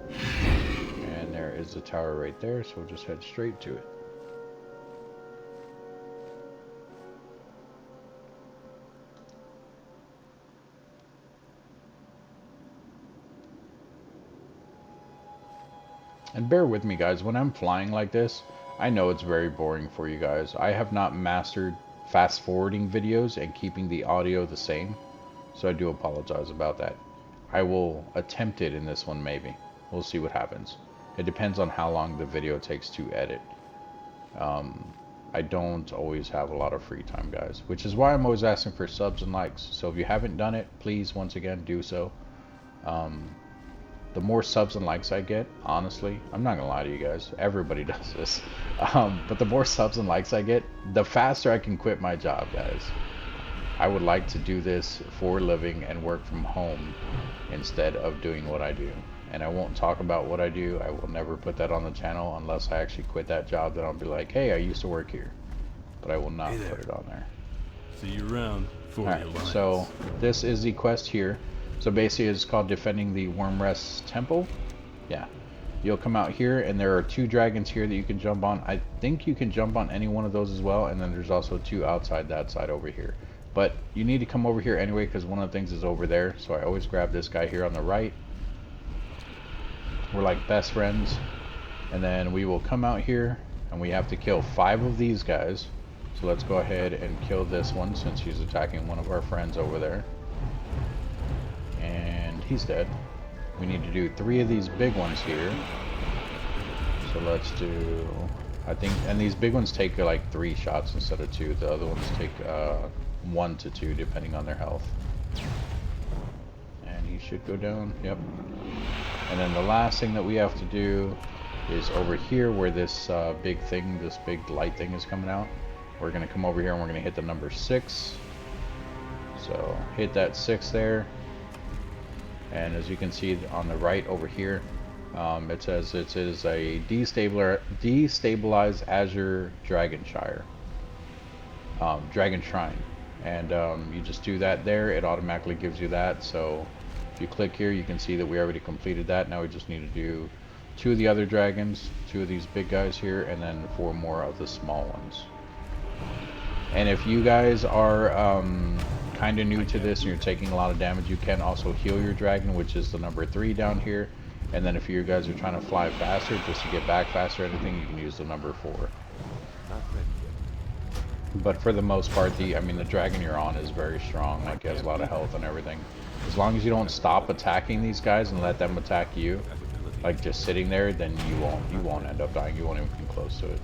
And there is the tower right there, so we'll just head straight to it. And bear with me, guys, when I'm flying like this, I know it's very boring for you guys. I have not mastered fast forwarding videos and keeping the audio the same, so I do apologize about that. I will attempt it in this one, maybe. We'll see what happens. It depends on how long the video takes to edit. I don't always have a lot of free time, guys, which is why I'm always asking for subs and likes. So if you haven't done it, please, once again, do so. The more subs and likes I get, honestly, I'm not gonna lie to you guys, everybody does this, but the more subs and likes I get, the faster I can quit my job, guys. I would like to do this for a living and work from home instead of doing what I do. And I won't talk about what I do. I will never put that on the channel unless I actually quit that job. Then I'll be like, hey, I used to work here, but I will not put it on there. See you around. Alright, so this is the quest here. So basically it's called Defending the Wormrest Temple. Yeah. You'll come out here and there are two dragons here that you can jump on. I think you can jump on any one of those as well. And then there's also two outside that side over here. But you need to come over here anyway because one of the things is over there. So I always grab this guy here on the right. We're like best friends. And then we will come out here and we have to kill 5 of these guys. So let's go ahead and kill this one since he's attacking one of our friends over there. And he's dead. We need to do 3 of these big ones here. So let's do, I think, and these big ones take like 3 shots instead of 2. The other ones take 1 to 2 depending on their health. And he should go down. Yep. And then the last thing that we have to do is over here where this big thing, this big light thing is coming out. We're going to come over here and we're going to hit the number 6. So hit that 6 there. And as you can see on the right over here, it says it is a destabilized Azure Dragon Shrine. And you just do that there, it automatically gives you that. So if you click here, you can see that we already completed that. Now we just need to do 2 of the other dragons, 2 of these big guys here, and then 4 more of the small ones. And if you guys are kind of new to this and you're taking a lot of damage, you can also heal your dragon, which is the number 3 down here. And then if you guys are trying to fly faster, just to get back faster or anything, you can use the number 4. But for the most part, the dragon you're on is very strong. Like, it has a lot of health and everything. As long as you don't stop attacking these guys and let them attack you, like just sitting there, then you won't end up dying. You won't even come close to it.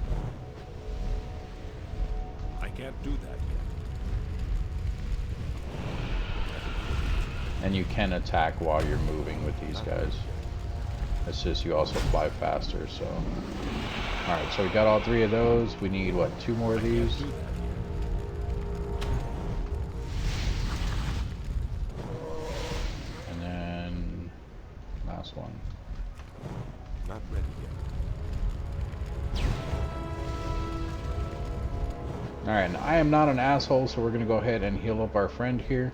I can't do that yet. And you can attack while you're moving with these guys. It's just you also fly faster, so. Alright, so we got all 3 of those. We need, what, 2 more of these? And then last one. Not ready yet. Alright, and I am not an asshole, so we're going to go ahead and heal up our friend here.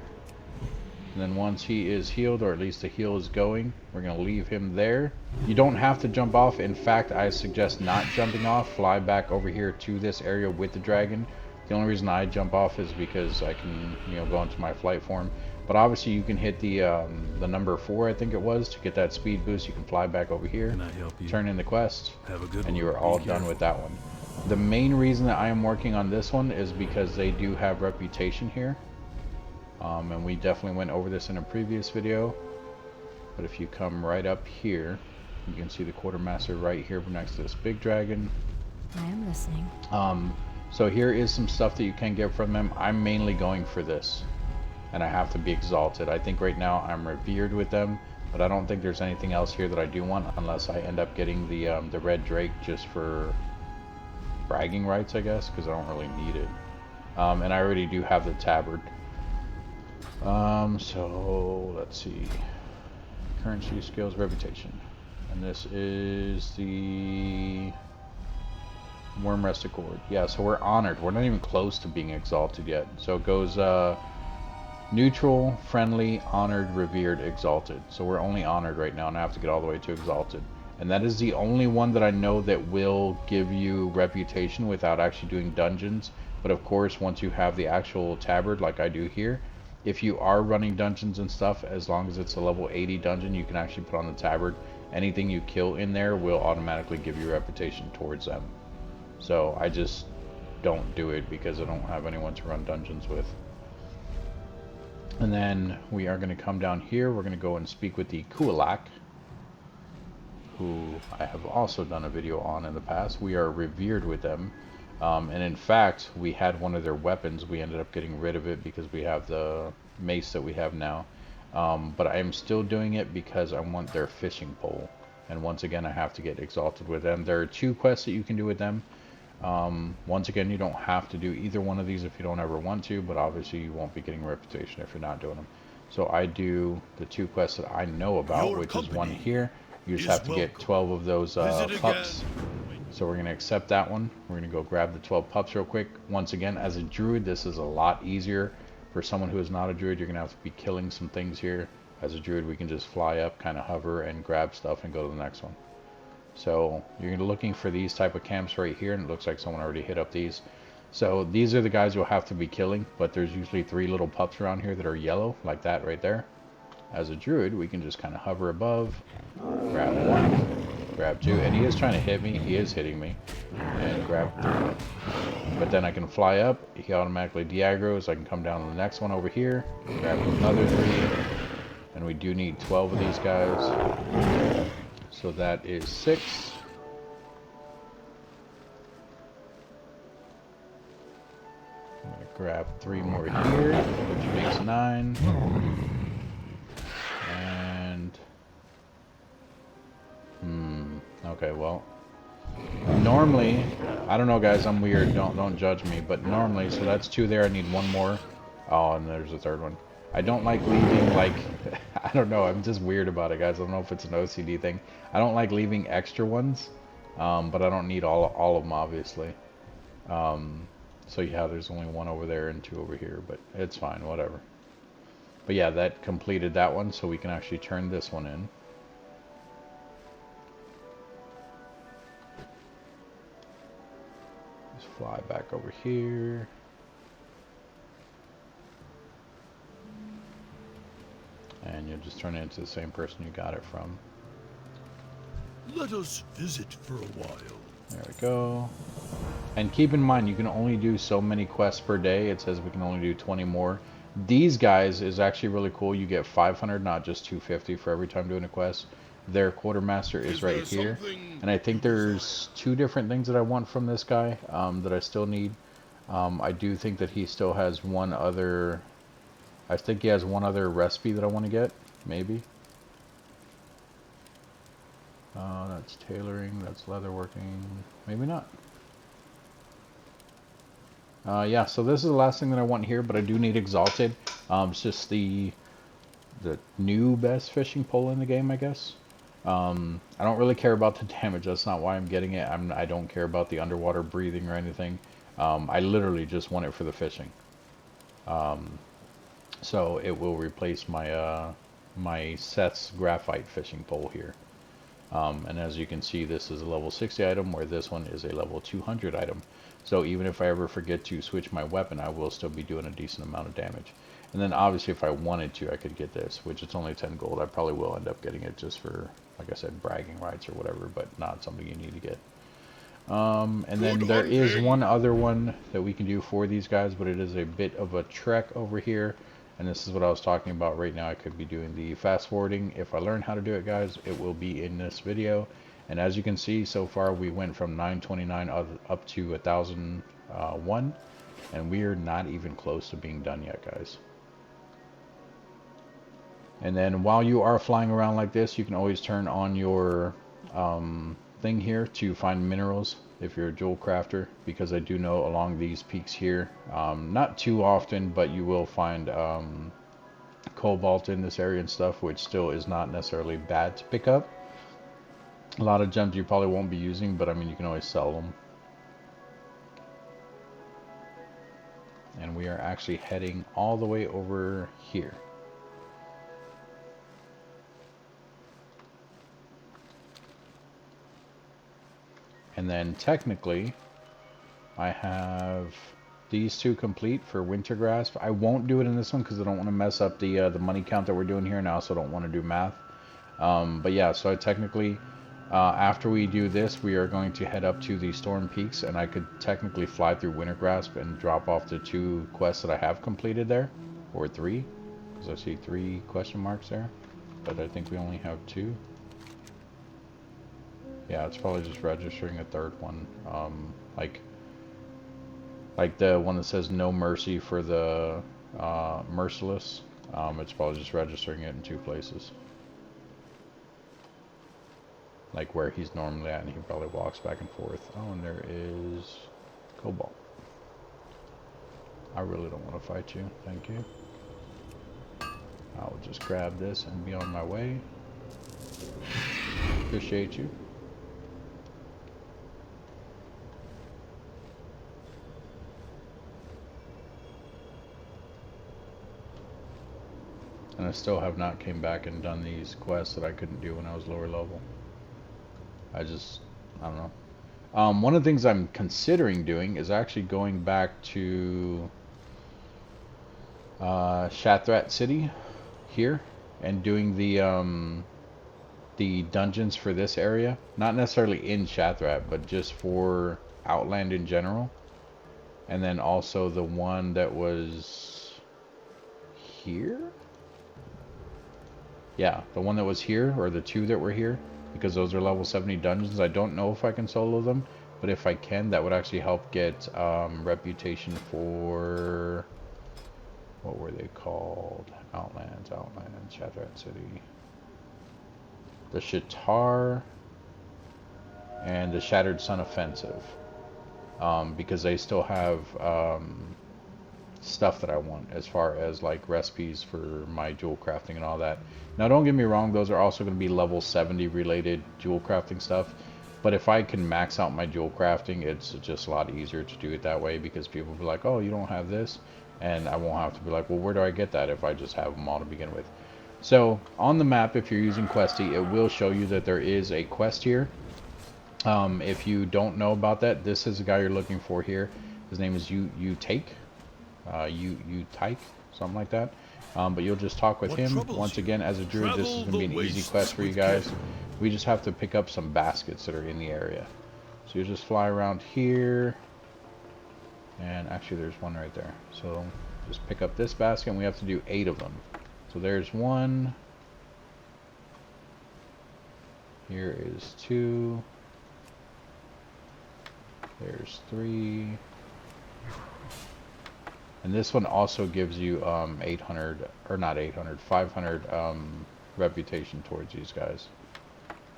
And then once he is healed, or at least the heal is going, we're going to leave him there. You don't have to jump off. In fact, I suggest not jumping off. Fly back over here to this area with the dragon. The only reason I jump off is because I can, go into my flight form. But obviously you can hit the number 4, I think it was, to get that speed boost. You can fly back over here, Can I help you? turn in the quest, Have a good and one. you are all done with that one. The main reason that I am working on this one is because they do have reputation here. And we definitely went over this in a previous video. But if you come right up here, you can see the quartermaster right here next to this big dragon. I am listening. So here is some stuff that you can get from them. I'm mainly going for this, and I have to be exalted. I think right now I'm revered with them, but I don't think there's anything else here that I do want unless I end up getting the red drake just for bragging rights, I guess, because I don't really need it. And I already do have the tabard. So let's see. Currency, skills, reputation. And this is the Worm Rested Gourd. Yeah, so we're honored. We're not even close to being exalted yet. So it goes neutral, friendly, honored, revered, exalted. So we're only honored right now, and I have to get all the way to exalted. And that is the only one that I know that will give you reputation without actually doing dungeons. But of course, once you have the actual tabard, like I do here, if you are running dungeons and stuff, as long as it's a level 80 dungeon, you can actually put on the tabard. Anything you kill in there will automatically give you reputation towards them. So I just don't do it because I don't have anyone to run dungeons with. And then we are going to come down here. We're going to go and speak with the Wotlk, who I have also done a video on in the past. We are revered with them. And in fact, we had one of their weapons. We ended up getting rid of it because we have the mace that we have now. But I am still doing it because I want their fishing pole. And once again, I have to get exalted with them. There are 2 quests that you can do with them. Once again, you don't have to do either one of these if you don't ever want to, but obviously you won't be getting reputation if you're not doing them. So I do the 2 quests that I know about, which is one here. You just have to get 12 of those pups. So we're going to accept that one. We're going to go grab the 12 pups real quick. Once again, as a druid, this is a lot easier. For someone who is not a druid, you're going to have to be killing some things here. As a druid, we can just fly up, kind of hover, and grab stuff and go to the next one. So you're looking for these type of camps right here, and it looks like someone already hit up these. So these are the guys you'll have to be killing, but there's usually 3 little pups around here that are yellow, like that right there. As a druid, we can just kind of hover above, grab 1, grab 2, and he is trying to hit me. He is hitting me, and grab 3. But then I can fly up. He automatically de-aggroes. I can come down to the next one over here, grab another 3, and we do need 12 of these guys. So that is 6. I'm going to grab 3 more here, which makes 9. And okay, well, normally, I don't know, guys, I'm weird, don't judge me, but normally, so that's 2 there. I need 1 more. Oh, and there's a 3rd one. I don't like leaving, like, I don't know, I'm just weird about it, guys. I don't know if it's an OCD thing. I don't like leaving extra ones, but I don't need all of them, obviously. So yeah, there's only 1 over there and 2 over here, but it's fine, whatever. But yeah, that completed that one, so we can actually turn this one in. Just fly back over here. And you'll just turn it into the same person you got it from. Let us visit for a while. There we go. And keep in mind, you can only do so many quests per day. It says we can only do 20 more. These guys is actually really cool. You get 500, not just 250 for every time doing a quest. Their quartermaster is right here. And I think there's 2 different things that I want from this guy that I still need. I do think that he still has one other... I think he has one other recipe that I want to get, maybe. That's tailoring, that's leatherworking, maybe not. Yeah, so this is the last thing that I want here, but I do need exalted. It's just the new best fishing pole in the game, I guess. I don't really care about the damage. That's not why I'm getting it. I don't care about the underwater breathing or anything. I literally just want it for the fishing. So it will replace my my Seth's graphite fishing pole here. And as you can see, this is a level 60 item, where this one is a level 200 item. So even if I ever forget to switch my weapon, I will still be doing a decent amount of damage. And then obviously if I wanted to, I could get this, which it's only 10 gold. I probably will end up getting it just for, like I said, bragging rights or whatever, but not something you need to get. And then there is one other one that we can do for these guys, but it is a bit of a trek over here. And this is what I was talking about right now. I could be doing the fast forwarding. If I learn how to do it, guys, it will be in this video. And as you can see, so far we went from 929 up to 1001. And we are not even close to being done yet, guys. And then while you are flying around like this, you can always turn on your thing here to find minerals. if you're a jewel crafter, because I do know along these peaks here, not too often, but you will find cobalt in this area and stuff, which still is not necessarily bad to pick up. A lot of gems you probably won't be using, but I mean, you can always sell them. And we are actually heading all the way over here. And then technically, I have these two complete for winter grasp. I won't do it in this one because I don't want to mess up the money count that we're doing here, and I also don't want to do math. But yeah, so I technically, after we do this, we are going to head up to the Storm Peaks, and I could technically fly through Winter Grasp and drop off the 2 quests that I have completed there, or 3, because I see 3 question marks there, but I think we only have 2. Yeah, it's probably just registering a 3rd one, like the one that says no mercy for the merciless. It's probably just registering it in 2 places. Like where he's normally at, and he probably walks back and forth. Oh, and there is cobalt. I really don't want to fight you, thank you. I'll just grab this and be on my way. Appreciate you. And I still have not came back and done these quests that I couldn't do when I was lower level. I don't know. One of the things I'm considering doing is actually going back to Shathrat City here and doing the dungeons for this area. Not necessarily in Shathrat, but just for Outland in general. And then also the one that was here? Yeah, the one that was here, or the 2 that were here, because those are level 70 dungeons. I don't know if I can solo them, but if I can, that would actually help get reputation for, what were they called? Outlands, Shathrat City. The Shatar and the Shattered Sun Offensive, because they still have stuff that I want as far as like recipes for my jewel crafting and all that. Now don't get me wrong, those are also going to be level 70 related jewel crafting stuff, but if I can max out my jewel crafting, it's just a lot easier to do it that way, because people will be like, oh, you don't have this, and I won't have to be like, well, where do I get that if I just have them all to begin with. So on the map, if you're using Questy, it will show you that there is a quest here. If you don't know about that, this is the guy you're looking for here. His name is Wotlk. Wotlk, something like that. But you'll just talk with him. Once again, as a druid, this is going to be an easy quest for you guys. We just have to pick up some baskets that are in the area. So you just fly around here. And actually there's one right there. So just pick up this basket, and we have to do 8 of them. So there's 1. Here is 2. There's 3. And this one also gives you 800, or not 800, 500 reputation towards these guys.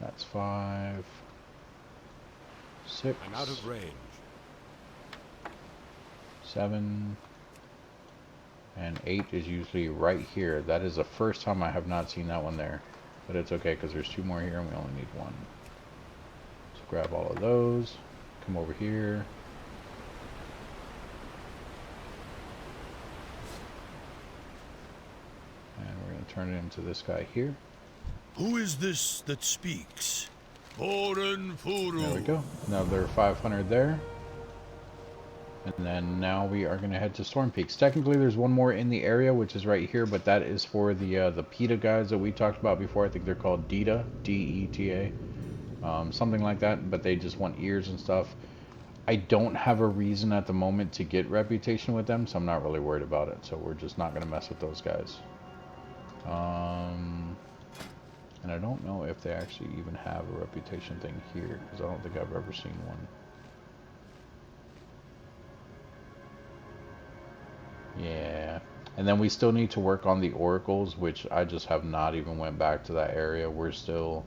That's 5, 6. I'm out of range. 7, and 8 is usually right here. That is the first time I have not seen that one there, but it's okay because there's 2 more here and we only need 1. So grab all of those, come over here. And we're going to turn it into this guy here. Who is this that speaks? Foreign Furu. There we go. Another 500 there. And then now we are going to head to Storm Peaks. Technically there's one more in the area, which is right here, but that is for the PETA guys that we talked about before. I think they're called DETA, D-E-T-A, something like that, but they just want ears and stuff. I don't have a reason at the moment to get reputation with them, so I'm not really worried about it. So we're just not going to mess with those guys. And I don't know if they actually even have a reputation thing here, because I don't think I've ever seen one. Yeah, and then we still need to work on the oracles, which I just have not even went back to that area. We're still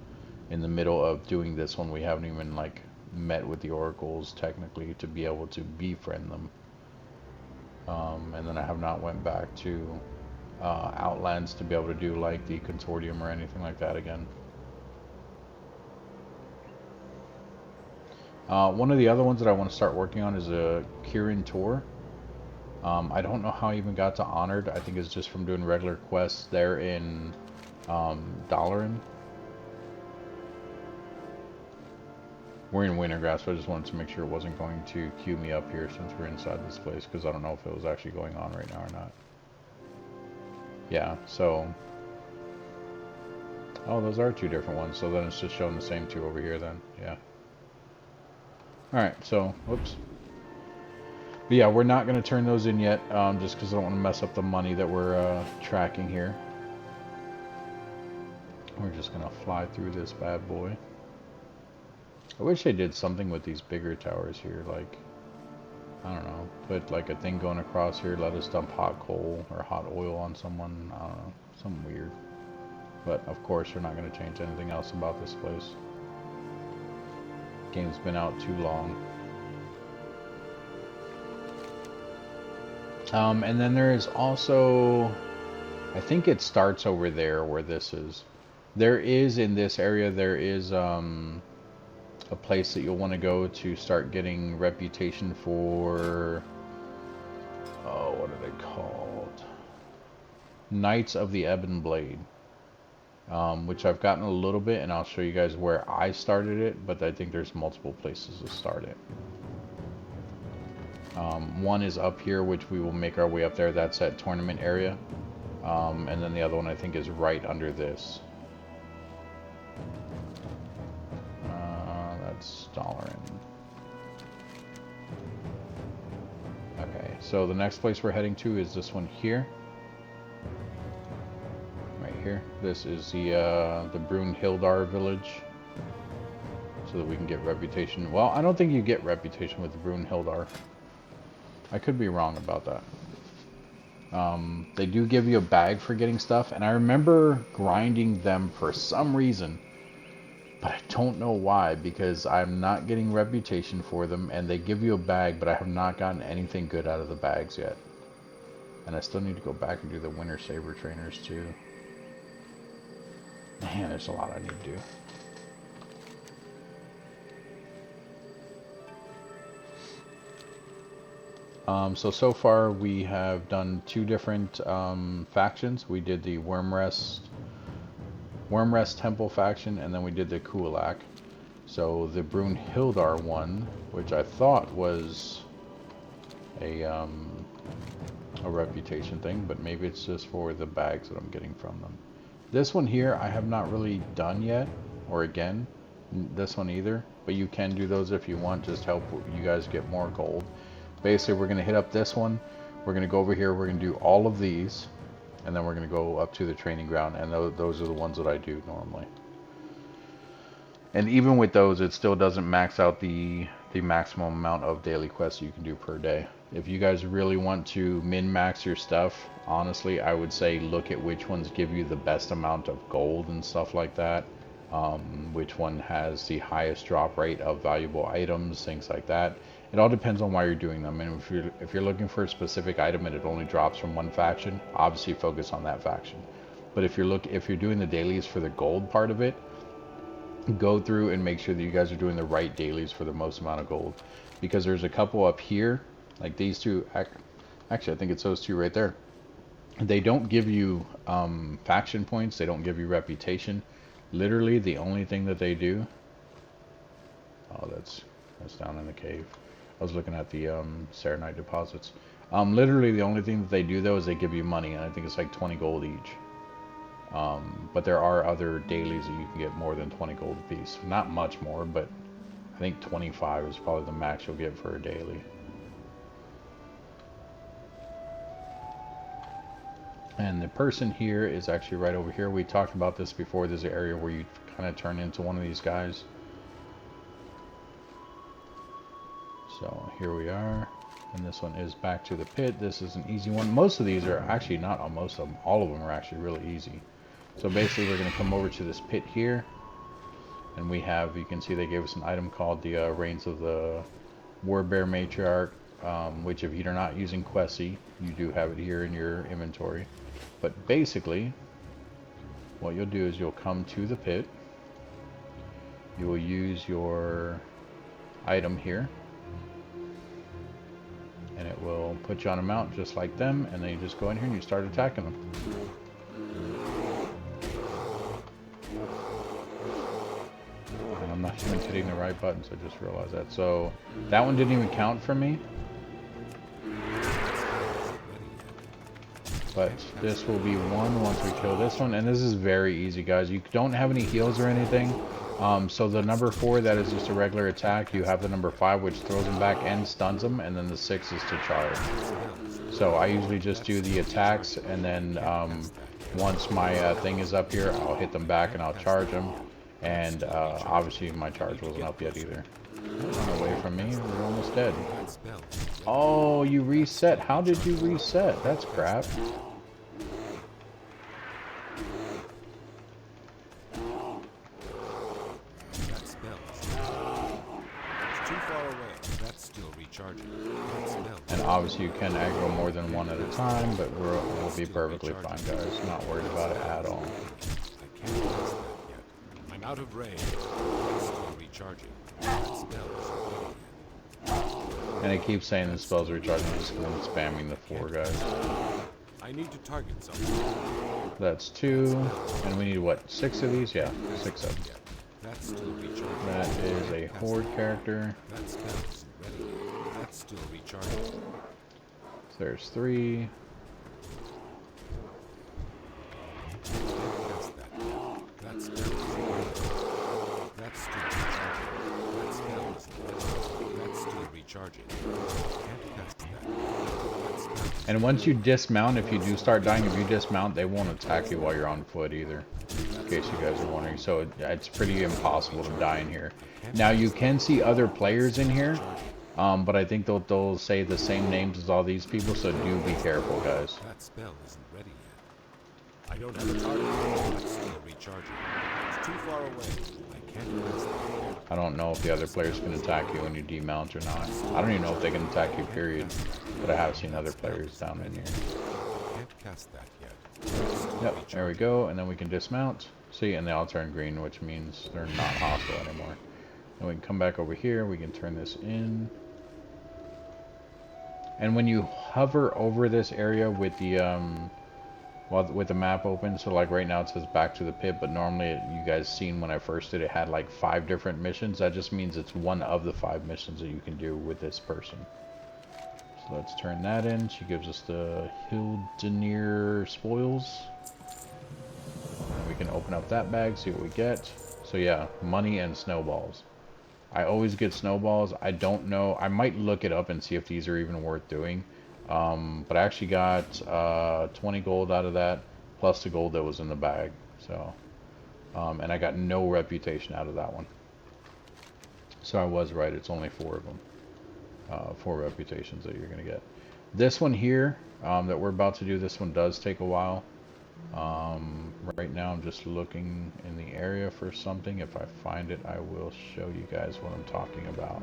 in the middle of doing this one. We haven't even like met with the oracles technically to be able to befriend them. And then I have not went back to Outlands to be able to do like the Consortium or anything like that again. One of the other ones that I want to start working on is a Kirin tour. I don't know how I even got to Honored. I think it's just from doing regular quests there in Dalaran. We're in Wintergrass, so I just wanted to make sure it wasn't going to queue me up here since we're inside this place, because I don't know if it was actually going on right now or not. Yeah, so... Oh, those are two different ones, so then it's just showing the same two over here then, yeah. Alright, so, whoops. But yeah, we're not going to turn those in yet, just because I don't want to mess up the money that we're tracking here. We're just going to fly through this bad boy. I wish they did something with these bigger towers here, like, I don't know, put like a thing going across here, let us dump hot coal or hot oil on someone, I don't know, something weird. But of course we're not going to change anything else about this place. Game's been out too long. And then there is also, I think it starts over there where this is. There is, in this area, there is a place that you'll want to go to start getting reputation for, oh, what are they called? Knights of the Ebon Blade. Which I've gotten a little bit, and I'll show you guys where I started it, but I think there's multiple places to start it. One is up here, which we will make our way up there. That's that tournament area. And then the other one I think is right under this. That's Dalaran. Okay, so the next place we're heading to is this one here. Right here. This is the Brunhildar village. So that we can get reputation. Well, I don't think you get reputation with the Brunhildar. I could be wrong about that. They do give you a bag for getting stuff, and I remember grinding them for some reason, but I don't know why, because I'm not getting reputation for them, and they give you a bag, but I have not gotten anything good out of the bags yet. And I still need to go back and do the Winter Saber trainers too. Man, there's a lot I need to do. So far we have done two different factions. We did the Wormrest Temple faction, and then we did the Kulak. So the Brunhildar one, which I thought was a reputation thing, but maybe it's just for the bags that I'm getting from them. This one here I have not really done yet, or again, this one either, but you can do those if you want, just help you guys get more gold. Basically, we're going to hit up this one, we're going to go over here, we're going to do all of these, and then we're going to go up to the training ground, and those are the ones that I do normally. And even with those, it still doesn't max out the maximum amount of daily quests you can do per day. If you guys really want to min-max your stuff, honestly, I would say look at which ones give you the best amount of gold and stuff like that. Which one has the highest drop rate of valuable items, things like that. It all depends on why you're doing them. And if you're looking for a specific item and it only drops from one faction, obviously focus on that faction. But if you're doing the dailies for the gold part of it, go through and make sure that you guys are doing the right dailies for the most amount of gold. Because there's a couple up here, like these two, actually I think it's those two right there. They don't give you faction points, they don't give you reputation. Literally the only thing that they do, oh that's down in the cave. I was looking at the Serenite deposits. Literally the only thing that they do though is they give you money, and I think it's like 20 gold each. But there are other dailies that you can get more than 20 gold a piece. Not much more, but I think 25 is probably the max you'll get for a daily. And the person here is actually right over here. We talked about this before. There's an area where you kind of turn into one of these guys. So here we are. And this one is back to the pit. This is an easy one. Most of these are actually not on most of them. All of them are actually really easy. So basically we're going to come over to this pit here. And we have, you can see they gave us an item called the Reigns of the Warbear Matriarch, which if you're not using Questy, you do have it here in your inventory. But basically, what you'll do is you'll come to the pit, you will use your item here, and it will put you on a mount just like them, and then you just go in here and you start attacking them. And I'm not even hitting the right buttons, I just realized that. So that one didn't even count for me. But this will be one once we kill this one, and this is very easy, guys. You don't have any heals or anything. So the number 4, that is just a regular attack. You have the number 5, which throws them back and stuns them, and then the 6 is to charge. So I usually just do the attacks, and then once my thing is up here, I'll hit them back and I'll charge them. And obviously my charge wasn't up yet either. Run away from me, we're almost dead. Oh, you reset. How did you reset? That's crap. That spell is it's too far away. That's still recharging. That spell. And obviously you can aggro more than one at a time, but we'll be perfectly fine, guys. Not worried about it at all. I can't cast that yet. I'm out of range. It's still recharging. That spell is And it keeps saying the spell's recharging, just because I'm spamming the 4, guys. I need to target something. That's 2, and we need what, 6 of these? Yeah, 6 of them. That's still recharging. That is a horde character. That spell isn't ready yet. That's still recharging. So there's 3. Cast that. That spell isn't ready. That's still recharging. That spell isn't ready. That's still recharging. Can't cast that. That spell. And once you dismount, if you do start dying, if you dismount, they won't attack you while you're on foot either. In case you guys are wondering. So it's pretty impossible to die in here. Now you can see other players in here, but I think they'll say the same names as all these people, so do be careful, guys. That spell isn't ready yet. I don't have a target. That's still recharging. It's too far away. I can't cast that. I don't know if the other players can attack you when you demount or not. I don't even know if they can attack you, period. But I have seen other players down in here. Can't cast that yet. Yep, there we go, and then we can dismount. See, and they all turn green, which means they're not hostile anymore. And we can come back over here, we can turn this in. And when you hover over this area with the with the map open, so like right now it says back to the pit, but normally you guys seen when I first did it had like 5 different missions. That just means it's one of the 5 missions that you can do with this person. So let's turn that in. She gives us the Hildenir spoils. And we can open up that bag, see what we get. So yeah, money and snowballs. I always get snowballs. I don't know. I might look it up and see if these are even worth doing. But I actually got 20 gold out of that, plus the gold that was in the bag. So, and I got no reputation out of that one. So I was right. It's only 4 of them. 4 reputations that you're going to get. This one here that we're about to do, this one does take a while. Right now I'm just looking in the area for something. If I find it, I will show you guys what I'm talking about.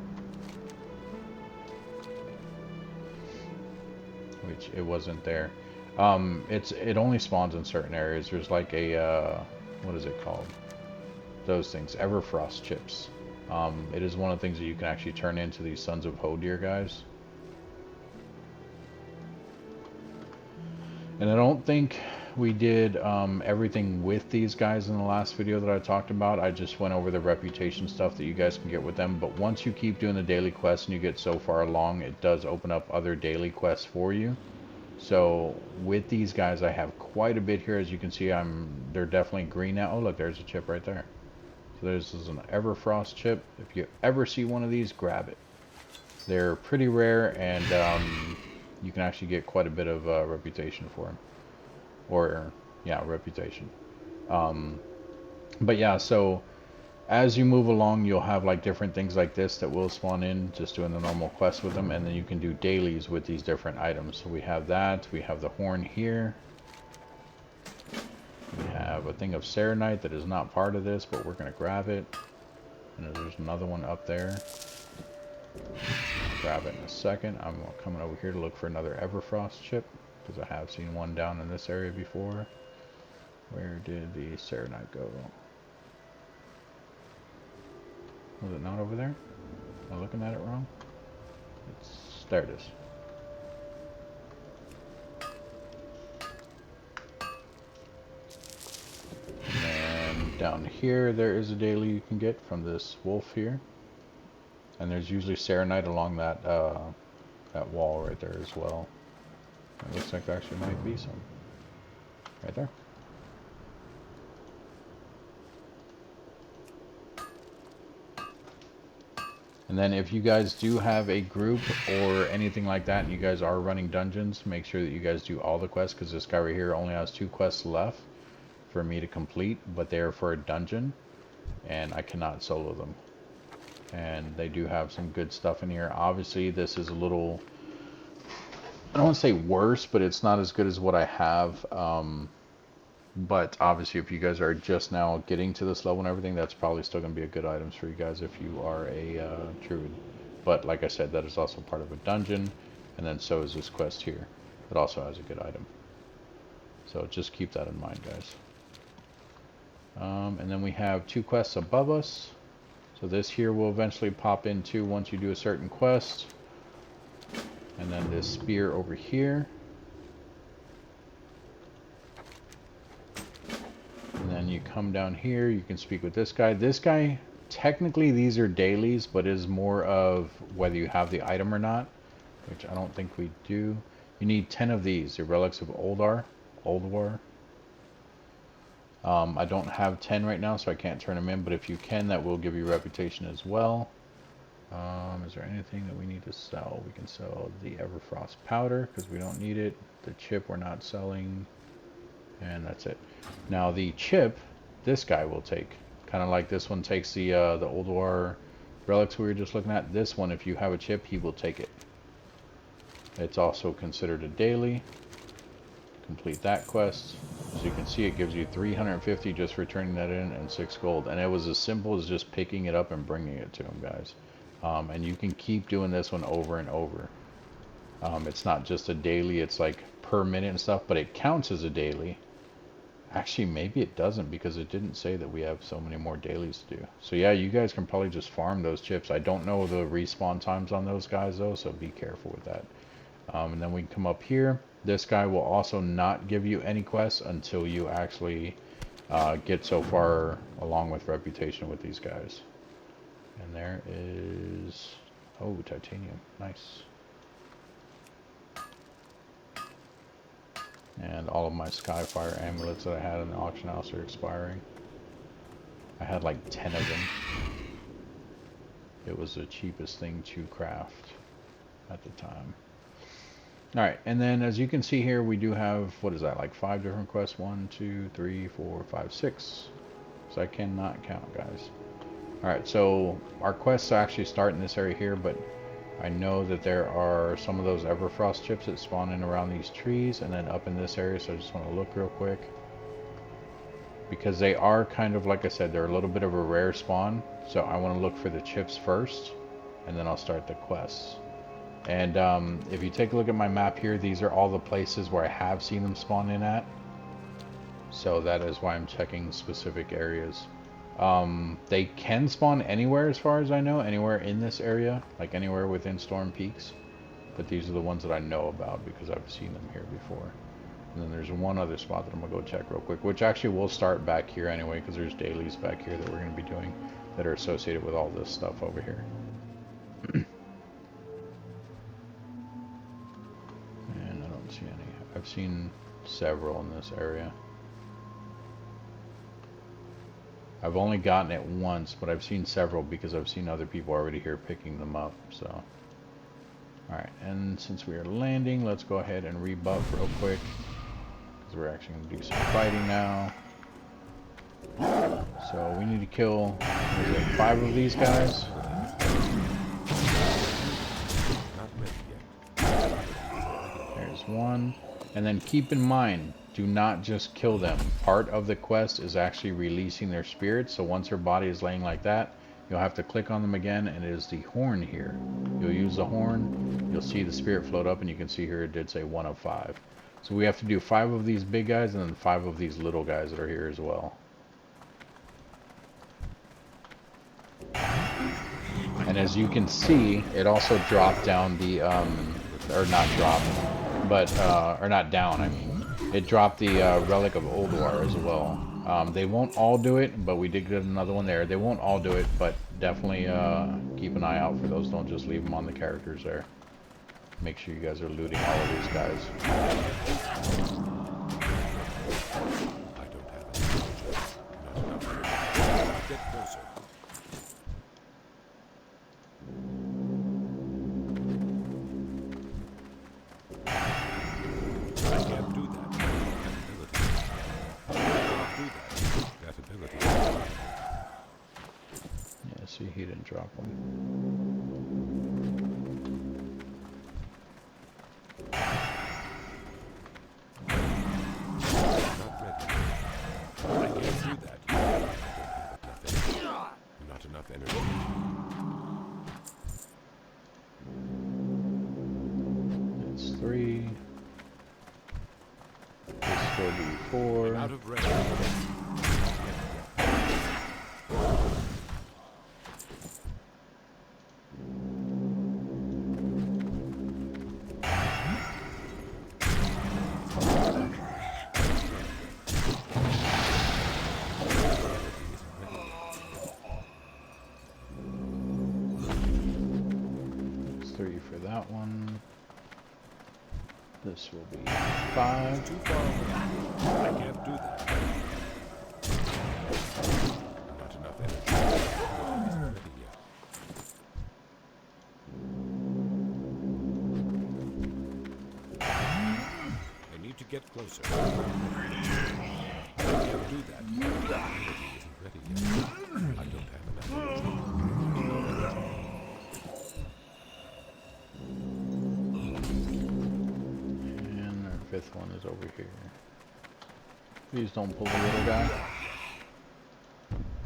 Which it wasn't there. It only spawns in certain areas. There's like a what is it called? Those things, Everfrost chips. It is one of the things that you can actually turn into these Sons of Hodir guys. And I don't think we did everything with these guys in the last video that I talked about. I just went over the reputation stuff that you guys can get with them. But once you keep doing the daily quests and you get so far along, it does open up other daily quests for you. So with these guys, I have quite a bit here. As you can see, they're definitely green now. Oh, look, there's a chip right there. So this is an Everfrost chip. If you ever see one of these, grab it. They're pretty rare, and you can actually get quite a bit of reputation for them. Or, yeah, reputation. But yeah, so as you move along, you'll have like different things like this that will spawn in, just doing the normal quest with them, and then you can do dailies with these different items. So we have that, we have the horn here. We have a thing of Serenite that is not part of this, but we're going to grab it. And there's another one up there. I'll grab it in a second. I'm coming over here to look for another Everfrost chip, because I have seen one down in this area before. Where did the Serenite go? Was it not over there? Am I looking at it wrong? There it is. And down here there is a daily you can get from this wolf here. And there's usually Serenite along that that wall right there as well. It looks like there actually might be some. Right there. And then if you guys do have a group or anything like that and you guys are running dungeons, make sure that you guys do all the quests, because this guy right here only has 2 quests left for me to complete, but they are for a dungeon and I cannot solo them. And they do have some good stuff in here. Obviously this is a little, I don't want to say worse, but it's not as good as what I have. But obviously if you guys are just now getting to this level and everything, that's probably still going to be a good items for you guys if you are a druid. But like I said, that is also part of a dungeon, and then so is this quest here. It also has a good item. So just keep that in mind, guys. And then we have 2 quests above us. So this here will eventually pop into once you do a certain quest. And then this spear over here. And then you come down here, you can speak with this guy. This guy, technically these are dailies, but is more of whether you have the item or not, which I don't think we do. You need 10 of these, the relics of Oldwar. I don't have 10 right now, so I can't turn them in, but if you can, that will give you reputation as well. Is there anything that we need to sell? We can sell the Everfrost powder, because we don't need it. The chip we're not selling. And that's it. Now the chip, this guy will take. Kind of like this one takes the Oldwar relics we were just looking at. This one, if you have a chip, he will take it. It's also considered a daily. Complete that quest. As you can see, it gives you 350 just for turning that in and 6 gold. And it was as simple as just picking it up and bringing it to him, guys. And you can keep doing this one over and over. It's not just a daily, it's like per minute and stuff, but it counts as a daily. Actually, maybe it doesn't, because it didn't say that we have so many more dailies to do. So yeah, you guys can probably just farm those chips. I don't know the respawn times on those guys though, so be careful with that. And then we can come up here. This guy will also not give you any quests until you actually get so far along with reputation with these guys. And there is, oh, titanium, nice. And all of my Skyfire amulets that I had in the auction house are expiring. I had like 10 of them. It was the cheapest thing to craft at the time. Alright, and then as you can see here, we do have, what is that, like 5 different quests? 1, 2, 3, 4, 5, 6. So I cannot count, guys. Alright, so our quests actually start in this area here, but I know that there are some of those Everfrost chips that spawn in around these trees and then up in this area, so I just want to look real quick. Because they are kind of, like I said, they're a little bit of a rare spawn, so I want to look for the chips first, and then I'll start the quests. And if you take a look at my map here, these are all the places where I have seen them spawn in at. So that is why I'm checking specific areas. They can spawn anywhere as far as I know, anywhere in this area, like anywhere within Storm Peaks. But these are the ones that I know about because I've seen them here before. And then there's one other spot that I'm going to go check real quick, which actually we'll start back here anyway, because there's dailies back here that we're going to be doing that are associated with all this stuff over here. And I don't see any. I've seen several in this area. I've only gotten it once, but I've seen several because I've seen other people already here picking them up, so. Alright, and since we are landing, let's go ahead and rebuff real quick. Because we're actually going to do some fighting now. So we need to kill, what is it, 5 of these guys. There's one. And then keep in mind, do not just kill them. Part of the quest is actually releasing their spirits. So once her body is laying like that, you'll have to click on them again, and it is the horn here. You'll use the horn, you'll see the spirit float up, and you can see here it did say 1 of 5. So we have to do 5 of these big guys and then 5 of these little guys that are here as well. And as you can see, it also dropped down the, or not dropped, but, or not down, I mean. It dropped the Relic of Oldwar as well. They won't all do it, but we did get another one there. They won't all do it, but definitely keep an eye out for those. Don't just leave them on the characters there. Make sure you guys are looting all of these guys. I don't have any knowledge. Not enough. Get closer. I can't do that. That ability. I can't do that. That ability. Yeah, see, he didn't drop one. Not ready. I can't do that. I don't have not enough energy. It's 3. This will be 4. Out of range. It's 3 for that one. This will be 5. Too far away. I can't do that. Not enough energy. Isn't ready yet. I need to get closer. I can't do that. The ability isn't ready yet. I don't have enough energy. And our 5th one is over here. Please don't pull the little guy.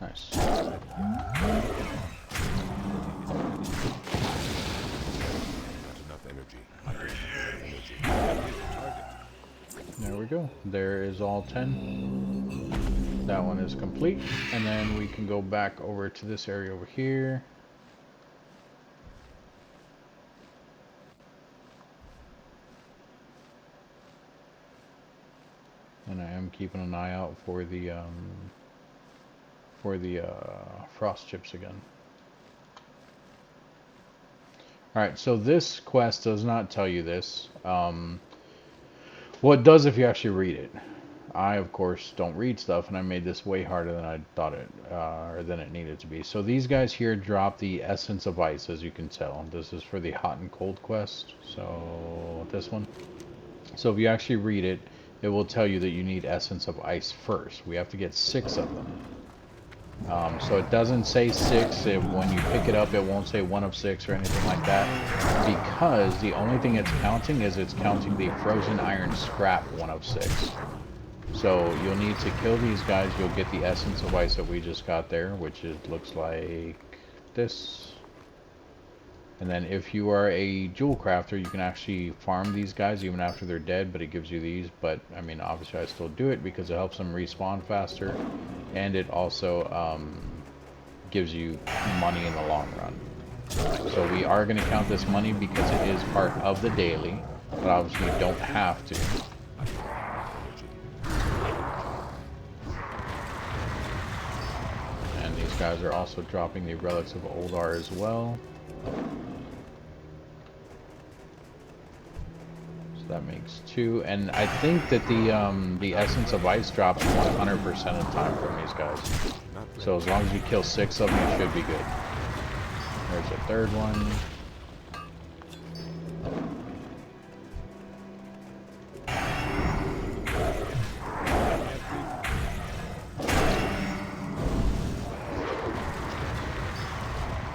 Nice. Not enough energy. I don't have energy. Target. There we go. There is all 10. That one is complete. And then we can go back over to this area over here. And I am keeping an eye out for the frost chips again. Alright, so this quest does not tell you this. Well, it does if you actually read it. I, of course, don't read stuff, and I made this way harder than I thought it, or than it needed to be. So these guys here drop the Essence of Ice, as you can tell. This is for the Hot and Cold quest, so this one. So if you actually read it, it will tell you that you need Essence of Ice first. We have to get 6 of them. So it doesn't say 6. When you pick it up, it won't say 1 of 6 or anything like that, because the only thing it's counting is it's counting the Frozen Iron Scrap 1 of 6. So you'll need to kill these guys. You'll get the Essence of Ice that we just got there, which looks like this. And then if you are a jewel crafter, you can actually farm these guys even after they're dead, but it gives you these. But I mean, obviously I still do it because it helps them respawn faster, and it also gives you money in the long run. So we are going to count this money because it is part of the daily, but obviously you don't have to. And these guys are also dropping the Relics of Oldar as well. So that makes 2, and I think that the Essence of Ice drops 100% of the time from these guys. So as long as you kill 6 of them, you should be good. There's a 3rd one.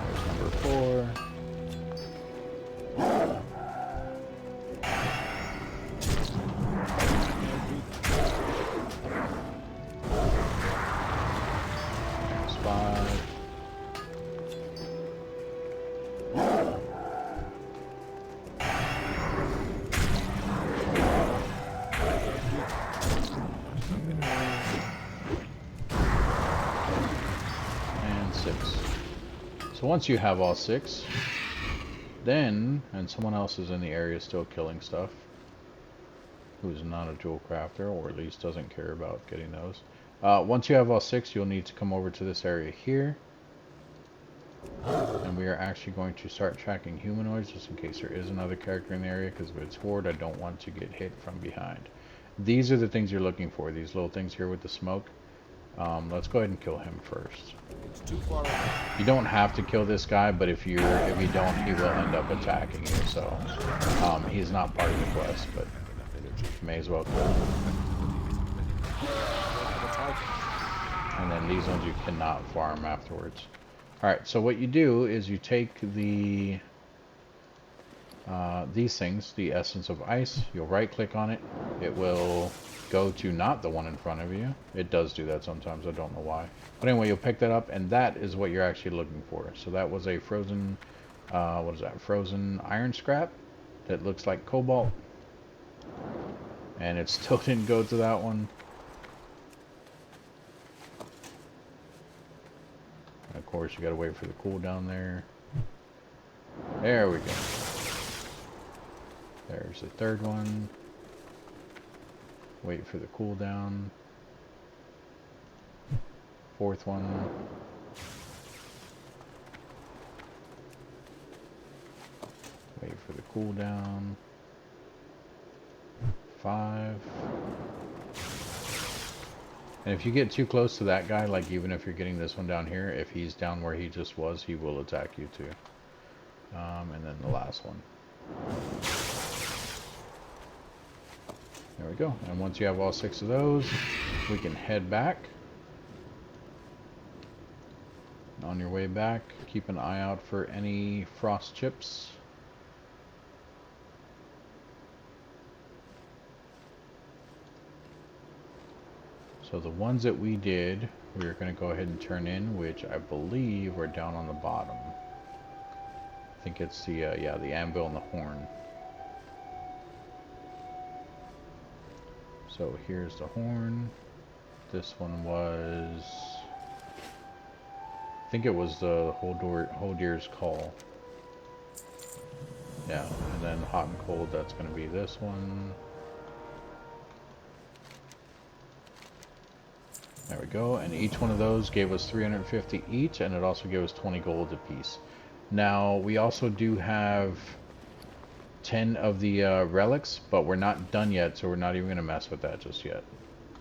There's number 4. There's 5. So once you have all 6, then, and someone else is in the area still killing stuff, who's not a jewel crafter, or at least doesn't care about getting those. Once you have all 6, you'll need to come over to this area here. And we are actually going to start tracking humanoids, just in case there is another character in the area, because if it's horde, I don't want to get hit from behind. These are the things you're looking for, these little things here with the smoke. Let's go ahead and kill him first. It's too far away. You don't have to kill this guy, but if you don't, he will end up attacking you. So he's not part of the quest, but may as well kill him. And then these ones you cannot farm afterwards. Alright, so what you do is you take the these things, the essence of ice, you'll right click on it, it will go to not the one in front of you. It does do that sometimes, I don't know why. But anyway, you'll pick that up, and that is what you're actually looking for. So that was a frozen, what is that, frozen iron scrap that looks like cobalt. And it still didn't go to that one. And of course, you gotta wait for the cooldown there. There we go. There's the third one. Wait for the cooldown. Fourth one. Wait for the cooldown. 5. And if you get too close to that guy, like even if you're getting this one down here, if he's down where he just was, he will attack you too. And then the last one. There we go. And once you have all 6 of those, we can head back. On your way back, keep an eye out for any frost chips. So the ones that we did, we're going to go ahead and turn in, which I believe are down on the bottom. I think it's the, yeah, the anvil and the horn. So here's the horn. This one was, I think it was the Holdir's Call. Yeah, and then hot and cold, that's going to be this one. There we go, and each one of those gave us 350 each, and it also gave us 20 gold apiece. Now, we also do have 10 of the relics, but we're not done yet, so we're not even going to mess with that just yet.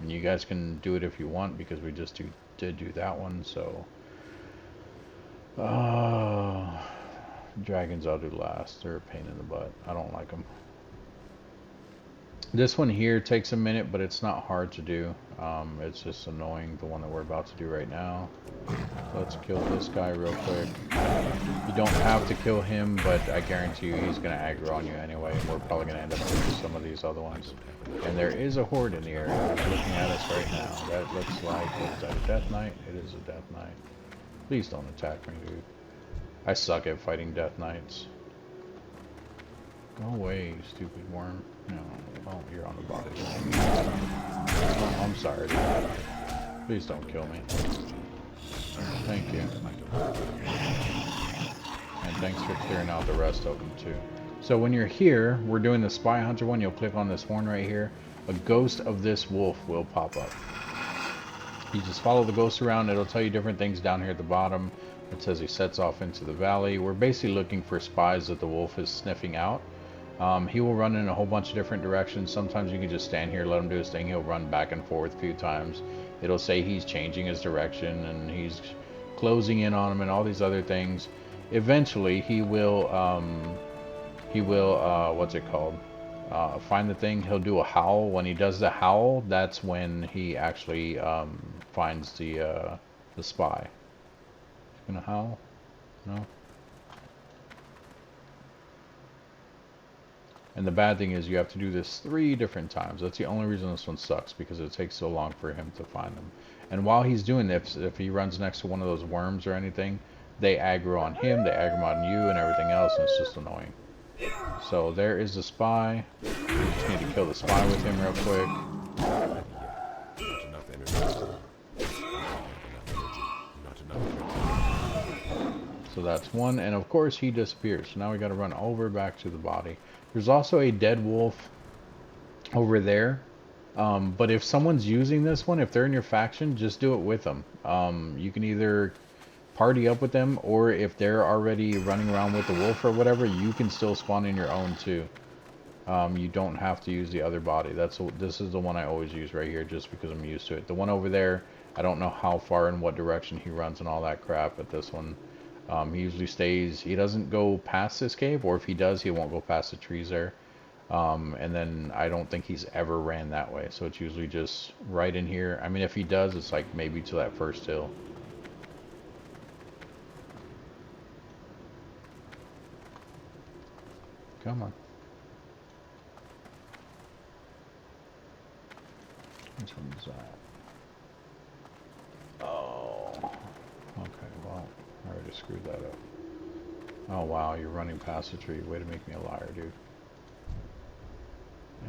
And you guys can do it if you want, because we just did do that one, so... dragons I'll do last. They're a pain in the butt. I don't like them. This one here takes a minute, but it's not hard to do. It's just annoying, the one that we're about to do right now. Let's kill this guy real quick. You don't have to kill him, but I guarantee you he's going to aggro on you anyway. And we're probably going to end up doing some of these other ones. And there is a horde in the area. It's looking at us right now. That looks like, is that a death knight? It is a death knight. Please don't attack me, dude. I suck at fighting death knights. Go away, you stupid worm. No, oh, you're on the bottom. Oh, I'm sorry, dude. Please don't kill me. Thank you. And thanks for clearing out the rest of them, too. So when you're here, we're doing the Spy Hunter one. You'll click on this horn right here. A ghost of this wolf will pop up. You just follow the ghost around. It'll tell you different things down here at the bottom. It says he sets off into the valley. We're basically looking for spies that the wolf is sniffing out. He will run in a whole bunch of different directions. Sometimes you can just stand here, let him do his thing. He'll run back and forth a few times. It'll say he's changing his direction and he's closing in on him and all these other things. Eventually, he will, what's it called? Find the thing. He'll do a howl. When he does the howl, that's when he actually finds the spy. He's gonna howl? No? And the bad thing is you have to do this 3 different times. That's the only reason this one sucks, because it takes so long for him to find them. And while he's doing this, if he runs next to one of those worms or anything, they aggro on him, they aggro on you and everything else, and it's just annoying. So there is the spy. We just need to kill the spy with him real quick. Not enough energy. Not enough energy. Not enough energy. So So that's one, and of course he disappears. So now we got to run over back to the body. There's also a dead wolf over there. But if someone's using this one, if they're in your faction, just do it with them. You can either party up with them, or if they're already running around with the wolf or whatever, you can still spawn in your own too. You don't have to use the other body. This is the one I always use right here, just because I'm used to it. The one over there, I don't know how far and what direction he runs and all that crap, but this one, he usually stays, he doesn't go past this cave, or if he does, he won't go past the trees there. And then I don't think he's ever ran that way, so it's usually just right in here. I mean, if he does, it's like maybe to that first hill. Come on. Which one is that? Oh. Okay, well, I already screwed that up. Oh wow, you're running past the tree. Way to make me a liar, dude.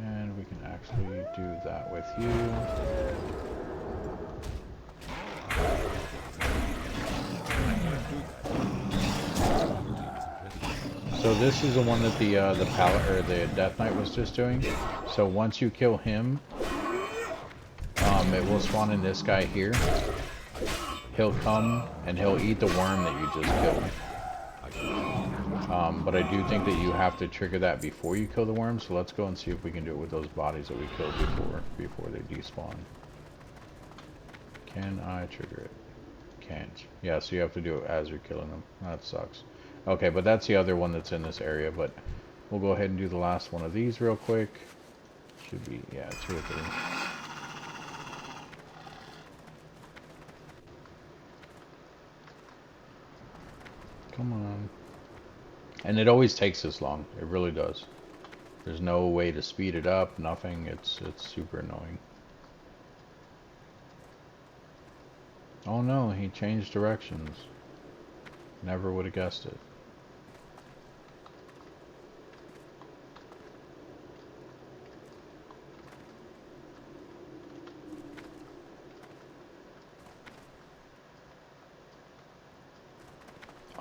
And we can actually do that with you. So this is the one that the pallet or the Death Knight was just doing. So once you kill him, it will spawn in this guy here. He'll come and he'll eat the worm that you just killed. But I do think that you have to trigger that before you kill the worm. So let's go and see if we can do it with those bodies that we killed before they despawn. Can I trigger it? Can't. Yeah, so you have to do it as you're killing them. That sucks. Okay, but that's the other one that's in this area. But we'll go ahead and do the last one of these real quick. Should be, yeah, 2 or 3. Come on. And it always takes this long. It really does. There's no way to speed it up, nothing. It's super annoying. Oh no, he changed directions. Never would have guessed it.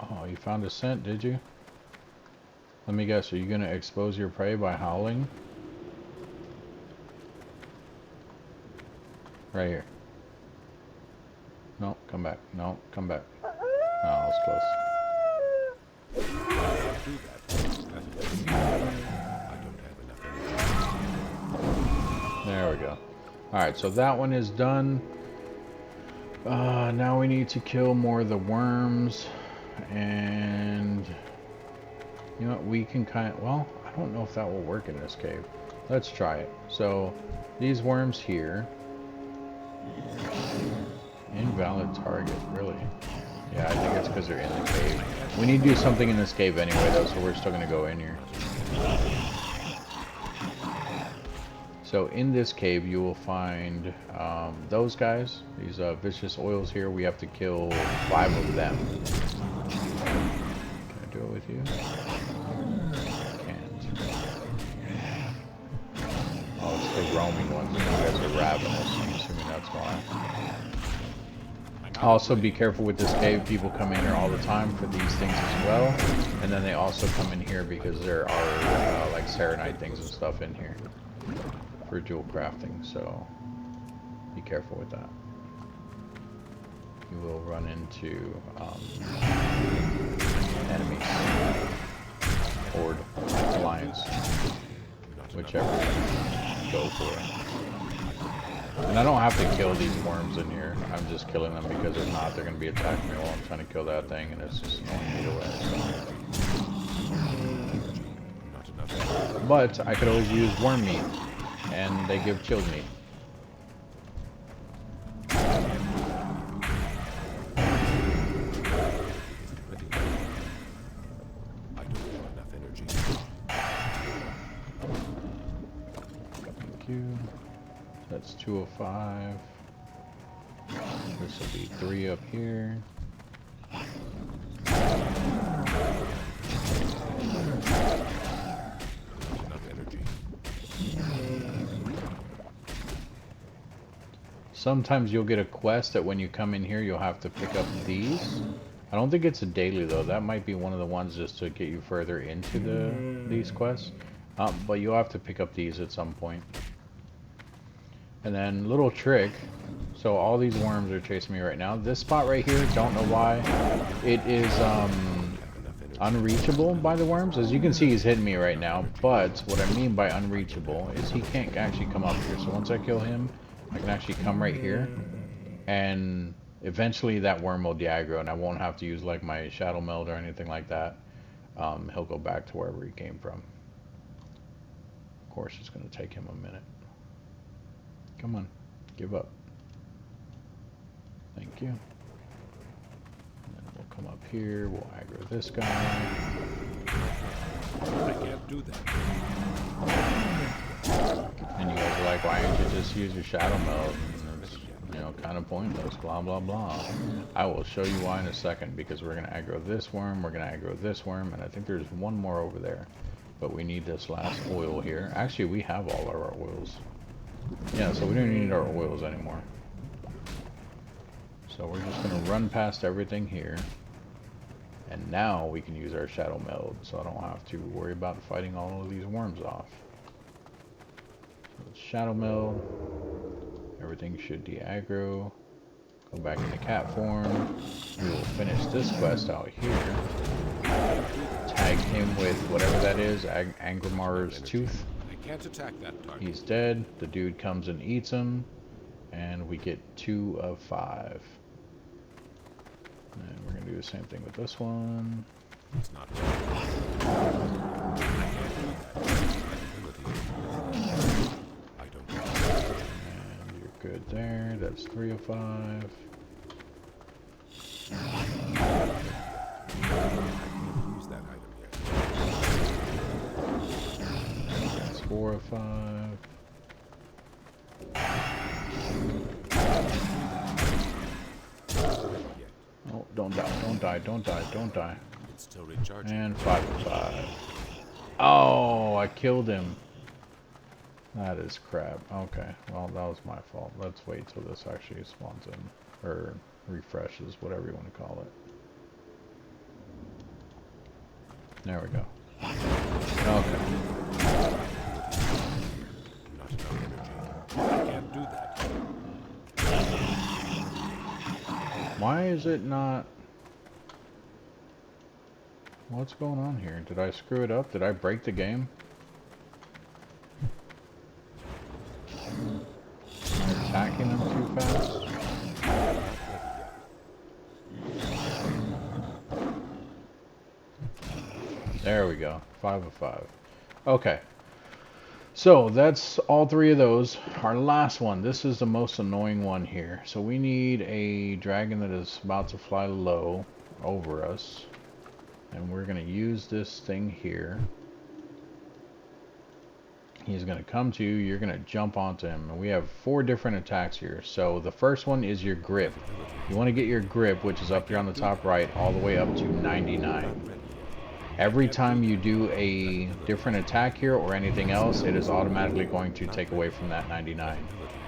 Oh, you found a scent, did you? Let me guess, are you going to expose your prey by howling? Right here. No, come back. No, come back. Oh, that was close. There we go. Alright, so that one is done. Now we need to kill more of the worms. And you know what, we can kind of, well, I don't know if that will work in this cave. Let's try it. So these worms here, invalid target, really? Yeah, I think it's because they're in the cave. We need to do something in this cave anyway though, so we're still gonna go in here. So in this cave you will find those guys, these vicious oils here. We have to kill 5 of them. Can I do it with you? Can't. Oh, it's the roaming ones. You guys are ravenous. I'm assuming that's why. Also be careful with this cave. People come in here all the time for these things as well. And then they also come in here because there are like serenite things and stuff in here for dual crafting. So be careful with that. You will run into enemies, horde, alliance, whichever you go for. And I don't have to kill these worms in here. I'm just killing them because if not, they're going to be attacking me while I'm trying to kill that thing, and it's just annoying me away. But I could always use worm meat, and they give chilled meat. That's 205. This will be 3 up here. Sometimes you'll get a quest that when you come in here you'll have to pick up these, I don't think it's a daily though. That might be one of the ones just to get you further into these quests. But you'll have to pick up these at some point. And then little trick. So all these worms are chasing me right now. This spot right here, don't know why. It is unreachable by the worms. As you can see, he's hitting me right now. But what I mean by unreachable is he can't actually come up here. So once I kill him, I can actually come right here. And eventually that worm will de-aggro, and I won't have to use like my shadow meld or anything like that. He'll go back to wherever he came from. Of course, it's going to take him a minute. Come on, give up. Thank you. And then we'll come up here, we'll aggro this guy. I can't do that. And you guys are like, why don't you just use your shadow meld? And it's, you know, kind of pointless, blah, blah, blah. I will show you why in a second, because we're going to aggro this worm, we're going to aggro this worm, and I think there's one more over there. But we need this last oil here. Actually, we have all of our oils. Yeah, so we don't need our oils anymore. So we're just going to run past everything here. And now we can use our shadow meld, so I don't have to worry about fighting all of these worms off. So shadow meld. Everything should de-aggro. Go back into cat form. We will finish this quest out here. Tag him with whatever that is, Angrimar's tooth. I can't attack that target. He's dead. The dude comes and eats him. And we get 2 of 5. And we're going to do the same thing with this one. It's not I can't do that. I don't know. And you're good there. That's 3 of 5. Use that item yet. That's 4 of 5. Oh, don't die, don't die, don't die, don't die. It's still recharging. And 5 of 5. Oh, I killed him. That is crap. Okay, well, that was my fault. Let's wait till this actually spawns in. Or refreshes, whatever you want to call it. There we go. Okay. Not enough energy. I can't do that. Why is it not... What's going on here? Did I screw it up? Did I break the game? Am I attacking them too fast? There we go. 5 of 5. Okay. So that's all 3 of those. Our last one. This is the most annoying one here. So we need a dragon that is about to fly low over us. And we're going to use this thing here. He's going to come to you. You're going to jump onto him. And we have 4 different attacks here. So the first one is your grip. You want to get your grip, which is up here on the top right, all the way up to 99. Every time you do a different attack here or anything else, it is automatically going to take away from that 99.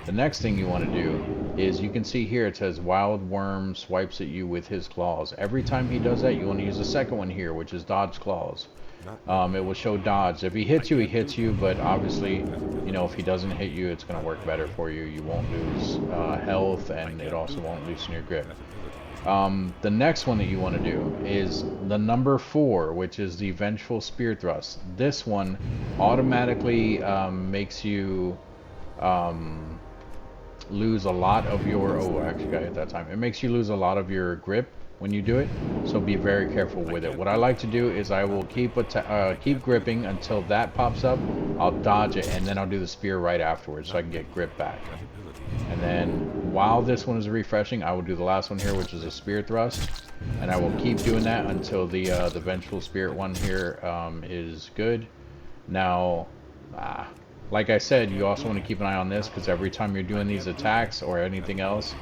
The next thing you want to do is, you can see here it says Wild Worm swipes at you with his claws. Every time he does that, you want to use the second one here, which is Dodge Claws. It will show dodge. If he hits you, he hits you, but obviously, you know, if he doesn't hit you, it's going to work better for you. You won't lose health, and it also won't loosen your grip. The next one that you want to do is the number 4, which is the Vengeful Spear Thrust. This one automatically makes you lose a lot of your... Oh, I actually got hit that time. It makes you lose a lot of your grip when you do it, so be very careful with it. What I like to do is I will keep gripping until that pops up. I'll dodge it, and then I'll do the spear right afterwards so I can get grip back. And then while this one is refreshing, I will do the last one here, which is a spear thrust, and I will keep doing that until the Vengeful Spirit one here is good. Now, like I said, you also want to keep an eye on this, because every time you're doing these attacks or anything else,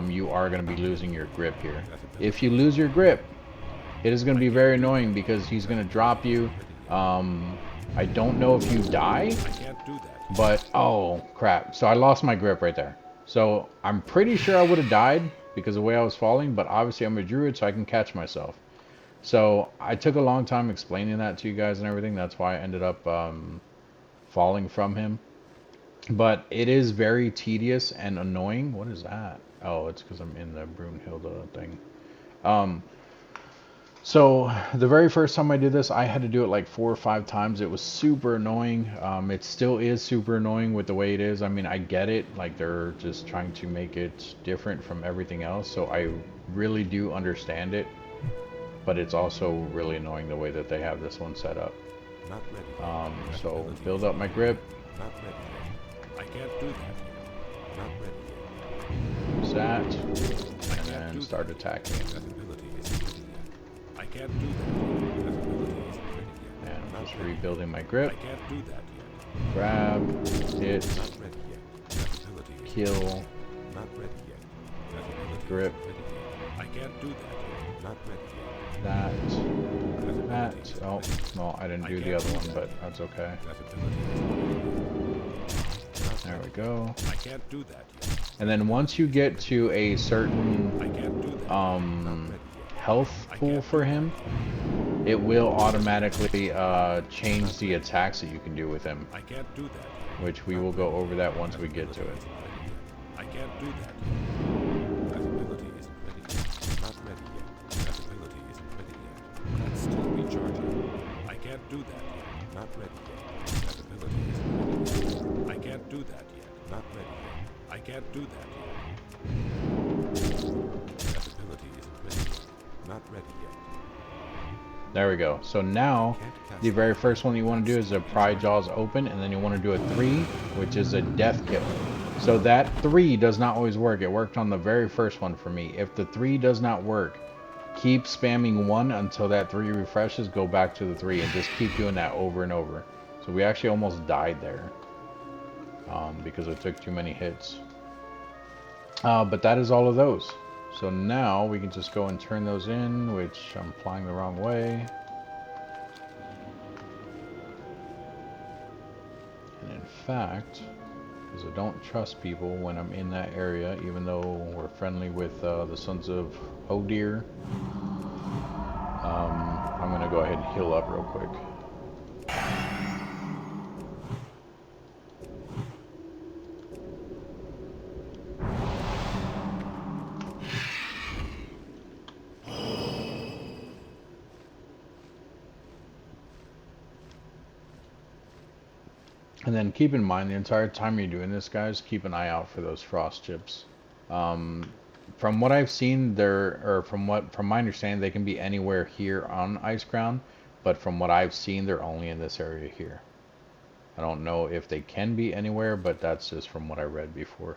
you are going to be losing your grip here. If you lose your grip, it is going to be very annoying, because he's going to drop you. I don't know if you die, but oh crap, so I lost my grip right there. So I'm pretty sure I would have died, because of the way I was falling, but obviously I'm a druid, so I can catch myself. So I took a long time explaining that to you guys and everything. That's why I ended up falling from him. But it is very tedious and annoying. What is that? Oh, it's because I'm in the Brunhilde thing. So the very first time I did this, I had to do it like 4 or 5 times. It was super annoying. It still is super annoying with the way it is. I mean, I get it. Like, they're just trying to make it different from everything else. So I really do understand it. But it's also really annoying the way that they have this one set up. Not ready. So build up my grip. Not ready yet. I can't do that yet. Not ready yet. Use that. And then start attacking. That ability isn't ready yet. I can't do that yet. That ability isn't ready yet. And I'm just rebuilding my grip. I can't do that yet. Grab, hit, Not ready yet. That ability isn't kill, not ready yet. That ability grip, isn't ready yet. I can't do that yet. Not ready yet. that, That that. ability isn't Oh, ready yet. no, I didn't do the other one, but that's okay. That ability isn't ready yet. There we go. I can't do that yet. And then once you get to a certain I can't do that. Not ready yet. health pool for him, it will automatically change the attacks that you can do with him, I can't do that yet. which we will go over that once we get to it. I can't do that yet. That ability isn't ready yet. Not ready yet. That ability isn't ready yet. That's still recharging. I can't do that yet. Not ready yet. That ability isn't ready yet. I can't do that yet. Not ready yet. I can't do that yet. That ability isn't ready yet. Not ready yet. There we go. So now, the very first one you want to do is a pry jaws open, and then you want to do a 3, which is a death kill. So that 3 does not always work. It worked on the very first one for me. If the 3 does not work, keep spamming 1 until that 3 refreshes. Go back to the 3 and just keep doing that over and over. So we actually almost died there because it took too many hits. But that is all of those. So now we can just go and turn those in, which I'm flying the wrong way. And in fact, because I don't trust people when I'm in that area, even though we're friendly with the Sons of Hodir, I'm going to go ahead and heal up real quick. And then keep in mind, the entire time you're doing this, guys, keep an eye out for those frost chips. From what I've seen, from my understanding, they can be anywhere here on Icecrown, but from what I've seen, they're only in this area here. I don't know if they can be anywhere, but that's just from what I read before.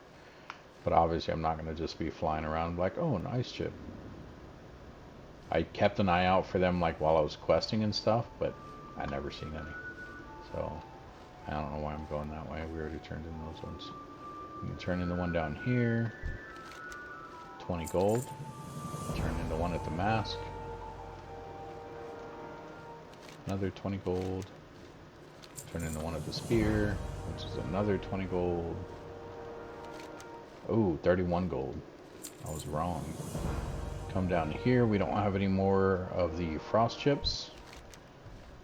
But obviously, I'm not going to just be flying around like, oh, an ice chip. I kept an eye out for them like while I was questing and stuff, but I never seen any. So I don't know why I'm going that way. We already turned in those ones. You can turn in the one down here. 20 gold. Turn in the one at the mask. Another 20 gold. Turn in the one at the spear, which is another 20 gold. Oh, 31 gold. I was wrong. Come down here. We don't have any more of the frost chips.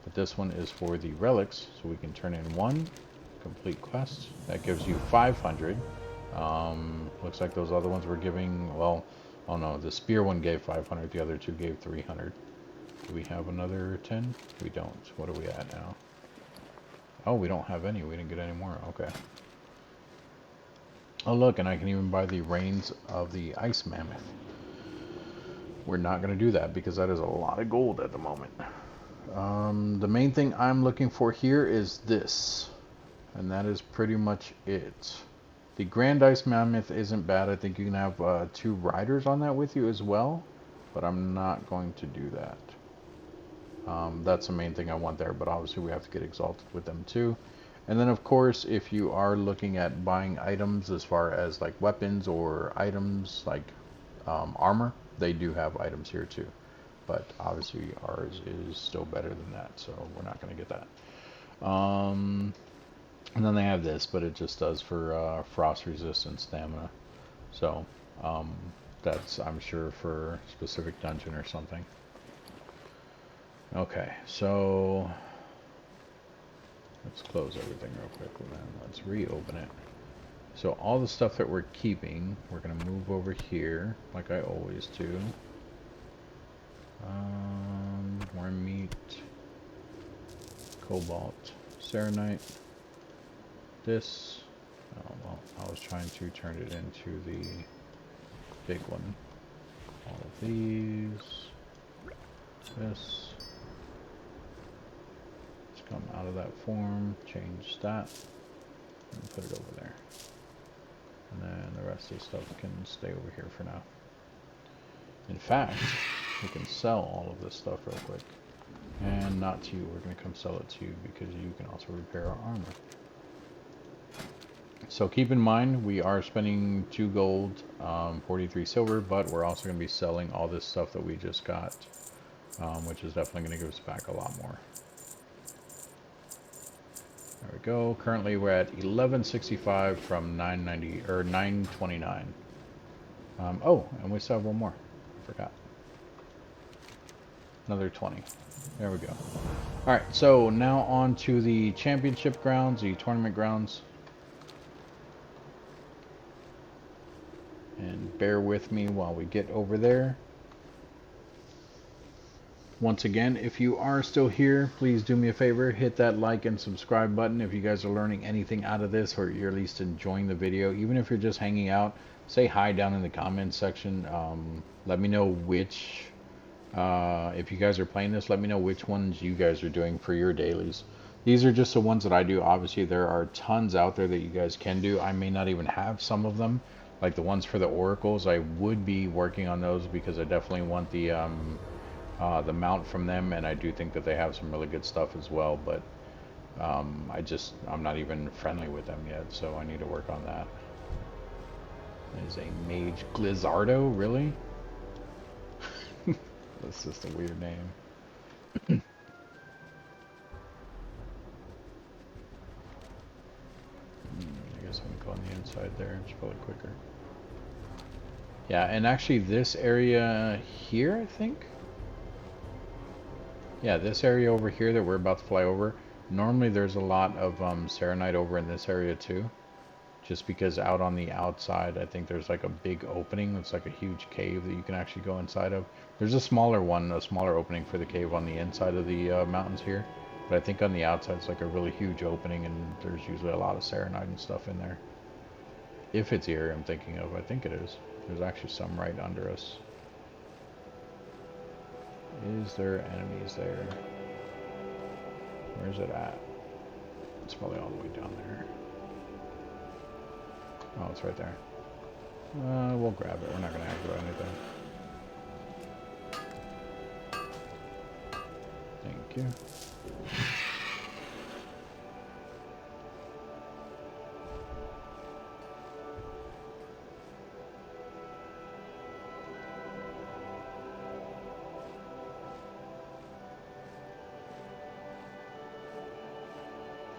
But this one is for the relics, so we can turn in 1 complete quest. That gives you 500. Looks like those other ones were giving, well, oh no, the spear one gave 500, the other 2 gave 300. Do we have another 10? We don't. What are we at now? Oh, we don't have any. We didn't get any more. Okay. Oh look, and I can even buy the reins of the ice mammoth. We're not going to do that because that is a lot of gold at the moment. The main thing I'm looking for here is this, and that is pretty much it. The Grand Ice Mammoth isn't bad. I think you can have 2 riders on that with you as well, but I'm not going to do that. That's the main thing I want there, but obviously we have to get exalted with them too. And then of course, if you are looking at buying items as far as like weapons or items like armor, they do have items here too. But obviously ours is still better than that, so we're not going to get that. And then they have this, but it just does for frost resistance stamina. So that's, I'm sure, for specific dungeon or something. Okay, so let's close everything real quick and then let's reopen it. So all the stuff that we're keeping, we're going to move over here, like I always do. More meat, cobalt, serenite, this. Oh, well, I was trying to turn it into the big one. All of these, this. Let's come out of that form, change that, and put it over there. And then the rest of the stuff can stay over here for now. In fact, we can sell all of this stuff real quick. And not to you, we're going to come sell it to you because you can also repair our armor. So keep in mind, we are spending 2 gold, 43 silver, but we're also going to be selling all this stuff that we just got, which is definitely going to give us back a lot more. There we go. Currently we're at 1165 from 990 or 929. Oh, and we still have one more. I forgot. Another 20. There we go. All right, so now on to the championship grounds, the tournament grounds. And bear with me while we get over there. Once again, if you are still here, please do me a favor, hit that like and subscribe button if you guys are learning anything out of this, or you're at least enjoying the video. Even if you're just hanging out, say hi down in the comments section. Let me know which, if you guys are playing this, let me know which ones you guys are doing for your dailies. These are just the ones that I do. Obviously, there are tons out there that you guys can do. I may not even have some of them. Like the ones for the oracles, I would be working on those because I definitely want the mount from them, and I do think that they have some really good stuff as well, but I'm not even friendly with them yet, so I need to work on that. Is a mage Glizzardo, really? That's just a weird name. I guess I'm gonna go on the inside there, it's probably quicker. Yeah, and actually this area here, I think? Yeah, this area over here that we're about to fly over, normally there's a lot of serenite over in this area too. Just because out on the outside, I think there's like a big opening. It's like a huge cave that you can actually go inside of. There's a smaller one, a smaller opening for the cave on the inside of the mountains here. But I think on the outside it's like a really huge opening, and there's usually a lot of serenite and stuff in there. If it's the area I'm thinking of, I think it is. There's actually some right under us. Is there enemies there? Where's it at? It's probably all the way down there. Oh, it's right there. We'll grab it. We're not going to aggro anything. Thank you.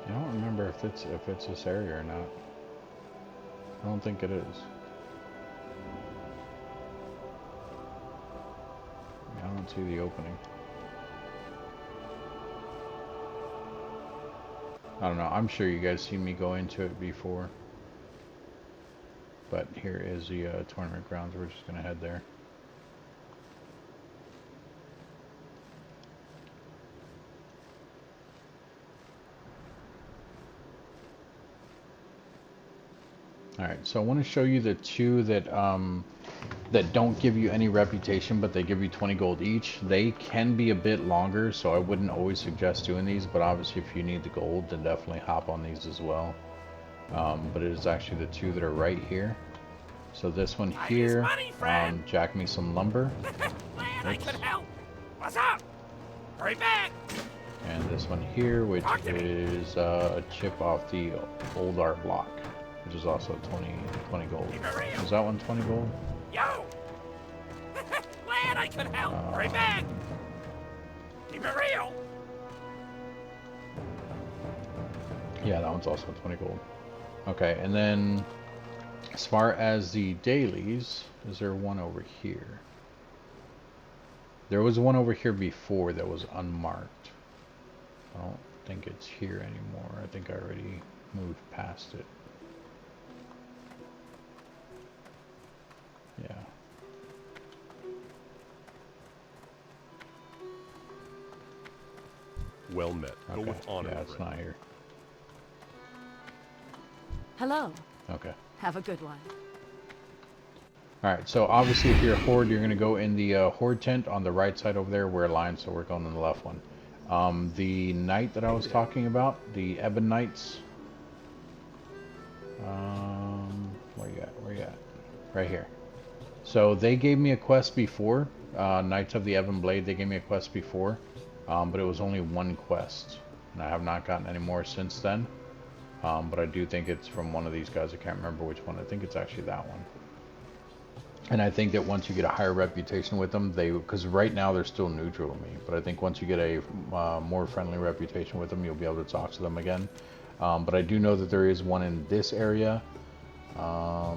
I don't remember if it's this area or not. I don't think it is. I don't see the opening. I don't know. I'm sure you guys seen me go into it before. But here is the tournament grounds. We're just going to head there. Alright, so I want to show you the two that that don't give you any reputation, but they give you 20 gold each. They can be a bit longer, so I wouldn't always suggest doing these, but obviously if you need the gold, then definitely hop on these as well. But it is actually the two that are right here. So this one here, jack me some lumber. Glad I could help. What's up? Hurry back. And this one here, which is a chip off the old art block, which is also 20 gold. Is that one 20 gold? Yo! Glad I could help. Hurry back. Keep it real. Yeah, that one's also 20 gold. Okay, and then As far as the dailies, is there one over here? There was one over here before that was unmarked. I don't think it's here anymore. I think I already moved past it. Yeah. Well met. Go Okay. with honor, Yeah, it's friend. not here. Hello. Okay. Have a good one. Alright, so obviously if you're a horde, you're going to go in the horde tent on the right side over there. We're aligned, so we're going in the left one. The knight that I was talking about, the Ebon Knights. Where you at? Where you at? Right here. So they gave me a quest before. Knights of the Ebon Blade, they gave me a quest before. But it was only one quest. And I have not gotten any more since then. But I do think it's from one of these guys. I can't remember which one. I think it's actually that one. And I think that once you get a higher reputation with them, because right now they're still neutral to me, but I think once you get a more friendly reputation with them, you'll be able to talk to them again. But I do know that there is one in this area. I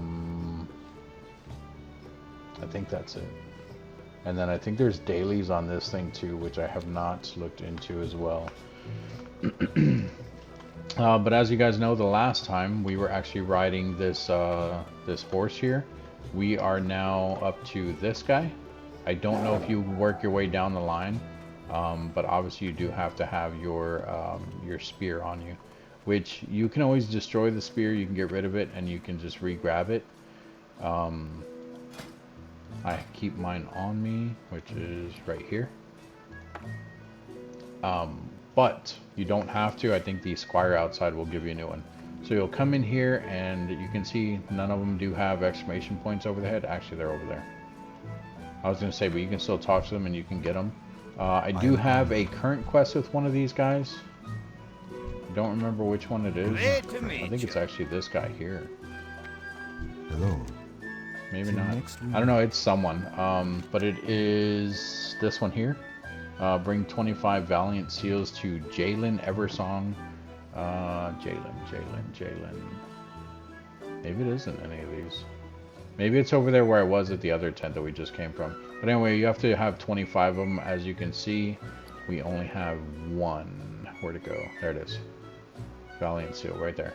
think that's it. And then I think there's dailies on this thing too, which I have not looked into as well. But as you guys know, the last time we were actually riding this this horse here. We are now up to this guy. I don't know if you work your way down the line, but obviously you do have to have your spear on you, which you can always destroy the spear. You can get rid of it, and you can just re-grab it. I keep mine on me, which is right here. But you don't have to. I think the squire outside will give you a new one. So you'll come in here and you can see none of them do have exclamation points over the head. Actually, they're over there. I was going to say, but you can still talk to them and you can get them. I do have a current quest with one of these guys. I don't remember which one it is. I think it's actually this guy here. Hello. Maybe not. I don't know. It's someone. But it is this one here. Bring 25 Valiant Seals to Jalen Eversong. Jalen. Maybe it isn't any of these. Maybe it's over there where I was at the other tent that we just came from. But anyway, you have to have 25 of them. As you can see, we only have one. Where'd it go? There it is. Valiant Seal right there.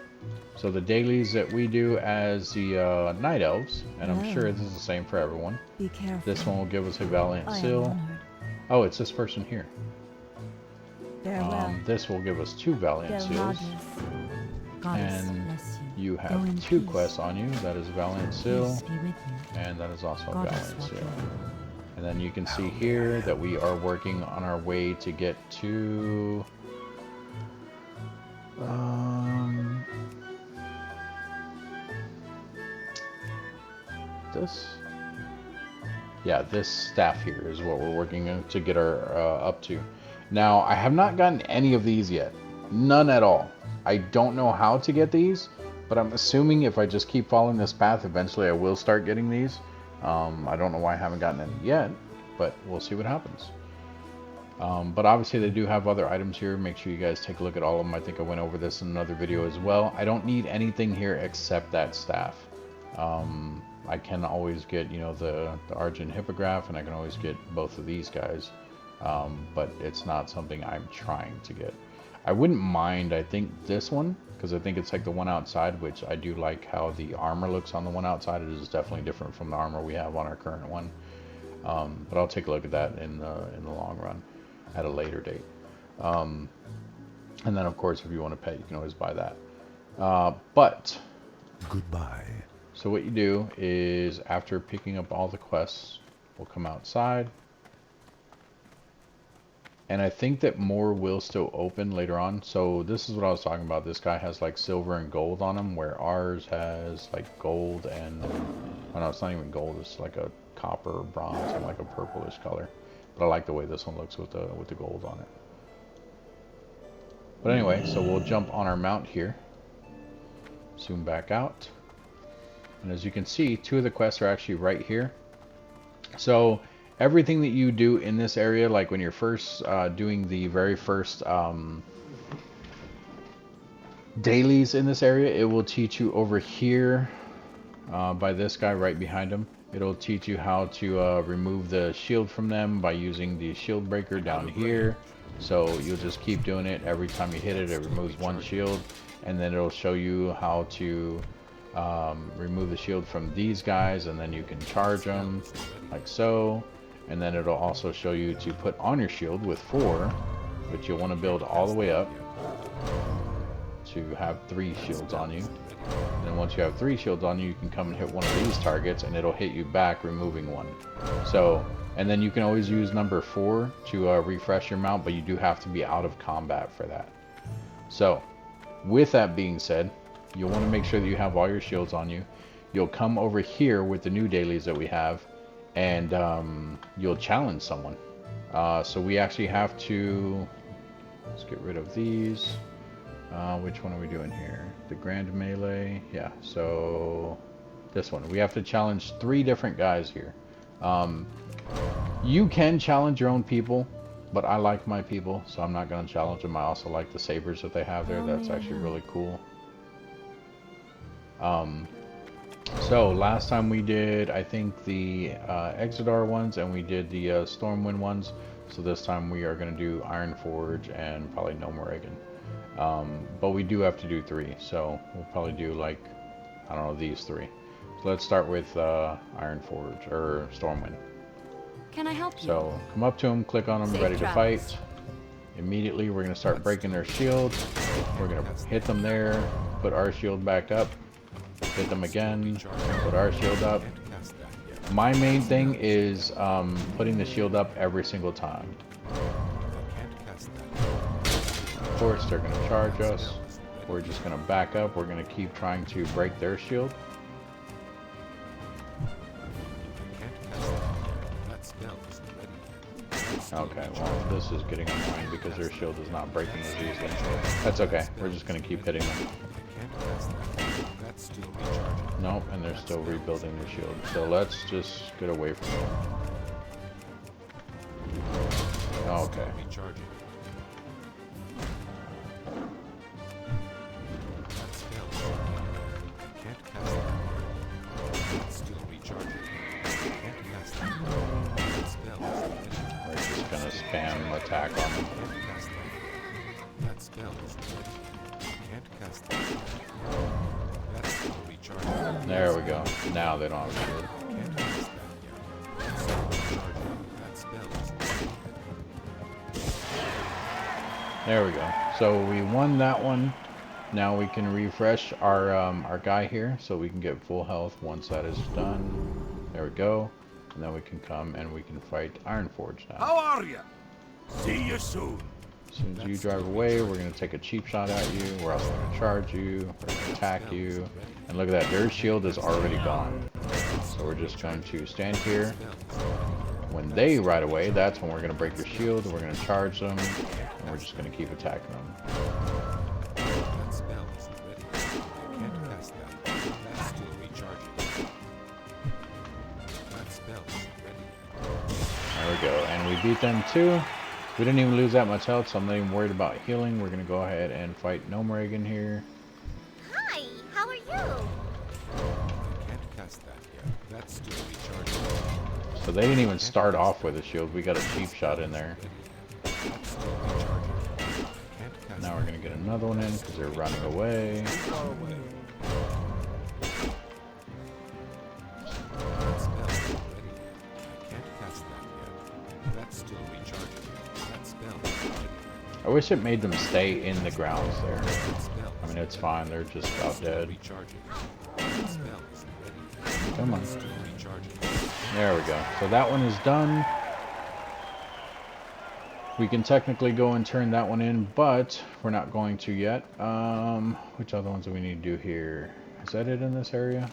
So the dailies that we do as the Night Elves, and I'm sure this is the same for everyone. Be careful. This one will give us a Valiant I am Seal. honored. Oh, it's this person here. Farewell. This will give us 2 Valiant Del Seals. Magnus. Goddess And bless you. you Go have in 2 peace. quests on you. That is Valiant Seal, Peace be with you. and that is also a Goddess Valiant Seal. Wotlk. And then you can see here that we are working on our way to get to... this? Yeah, this staff here is what we're working on to get our up to. Now, I have not gotten any of these yet. None at all. I don't know how to get these, but I'm assuming if I just keep following this path, eventually I will start getting these. I don't know why I haven't gotten any yet, but we'll see what happens. But obviously they do have other items here. Make sure you guys take a look at all of them. I think I went over this in another video as well. I don't need anything here except that staff. I can always get, you know, the Argent Hippogriff, and I can always get both of these guys. But it's not something I'm trying to get. I wouldn't mind, I think, this one, because I think it's like the one outside, which I do like how the armor looks on the one outside. It is definitely different from the armor we have on our current one. But I'll take a look at that in the long run at a later date. And then, of course, if you want to pet, you can always buy that. But Goodbye. so what you do is, after picking up all the quests, we'll come outside. And I think that more will still open later on. So this is what I was talking about. This guy has like silver and gold on him, where ours has like gold and... oh no, it's not even gold. It's like a copper, bronze, and like a purplish color. But I like the way this one looks with the gold on it. But anyway, so we'll jump on our mount here. Zoom back out. And as you can see, 2 of the quests are actually right here. So everything that you do in this area, like when you're first doing the very first dailies in this area, it will teach you over here. by this guy right behind him. It'll teach you how to remove the shield from them by using the shield breaker down here. So you'll just keep doing it. Every time you hit it, it removes one shield. And then it'll show you how to remove the shield from these guys, and then you can charge them like so. And then it'll also show you to put on your shield with 4, but you'll want to build all the way up to have 3 shields on you. And then once you have 3 shields on you, you can come and hit one of these targets and it'll hit you back, removing 1. So, and then you can always use number 4 to refresh your mount, but you do have to be out of combat for that. So, with that being said, you'll want to make sure that you have all your shields on you. You'll come over here with the new dailies that we have, and you'll challenge someone. So we actually have to, let's get rid of these. Which one are we doing here? The grand melee. Yeah, so this one. We have to challenge 3 different guys here. You can challenge your own people, but I like my people, so I'm not going to challenge them. I also like the sabers that they have there. That's actually really cool. So last time we did, I think, the Exodar ones, and we did the Stormwind ones. So this time we are going to do Ironforge and probably No Moragan. But we do have to do 3, so we'll probably do, like, I don't know, these 3. So let's start with Ironforge, or Stormwind. Can I help you? So come up to them, click on them, Safe ready travels. to fight. Immediately we're going to start breaking their shield. We're going to hit them there, put our shield back up, hit them again, put our shield up. My main thing is putting the shield up every single time. Of course, they're going to charge us. We're just going to back up. We're going to keep trying to break their shield. Okay, well, this is getting annoying because their shield is not breaking as easily. That's okay. We're just going to keep hitting them. Nope, and they're still rebuilding their shield. So let's just get away from them. Okay. We're just gonna spam attack on them. There we go. Now they don't have a shield. There we go. So we won that one. Now we can refresh our guy here, so we can get full health once that is done. There we go. And then we can come and we can fight Ironforge now. How are you? See you soon. As soon as you drive away, we're going to take a cheap shot at you. We're also going to charge you. We're going to attack you. And look at that. Their shield is already gone. So we're just going to stand here. When they ride away, that's when we're going to break their shield. We're going to charge them. And we're just going to keep attacking them. There we go. And we beat them too. We didn't even lose that much health, so I'm not even worried about healing. We're going to go ahead and fight No Moragan here. Hi, how are you? So they didn't even start off with a shield. We got a cheap shot in there. Now we're going to get another one in because they're running away. I wish it made them stay in the grounds there. I mean, it's fine. They're just about dead. Come on. There we go. So that one is done. We can technically go and turn that one in, but we're not going to yet. Which other ones do we need to do here? Is that it in this area?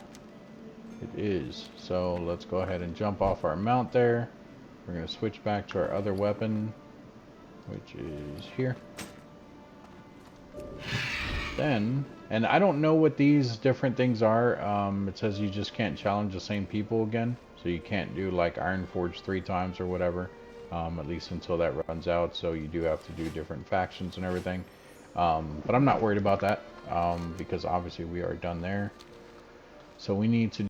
It is. So let's go ahead and jump off our mount there. We're going to switch back to our other weapon, which is here. Then, and I don't know what these different things are. It says you just can't challenge the same people again. So you can't do like Ironforge 3 times or whatever. At least until that runs out. So you do have to do different factions and everything. But I'm not worried about that. Because obviously we are done there. So we need to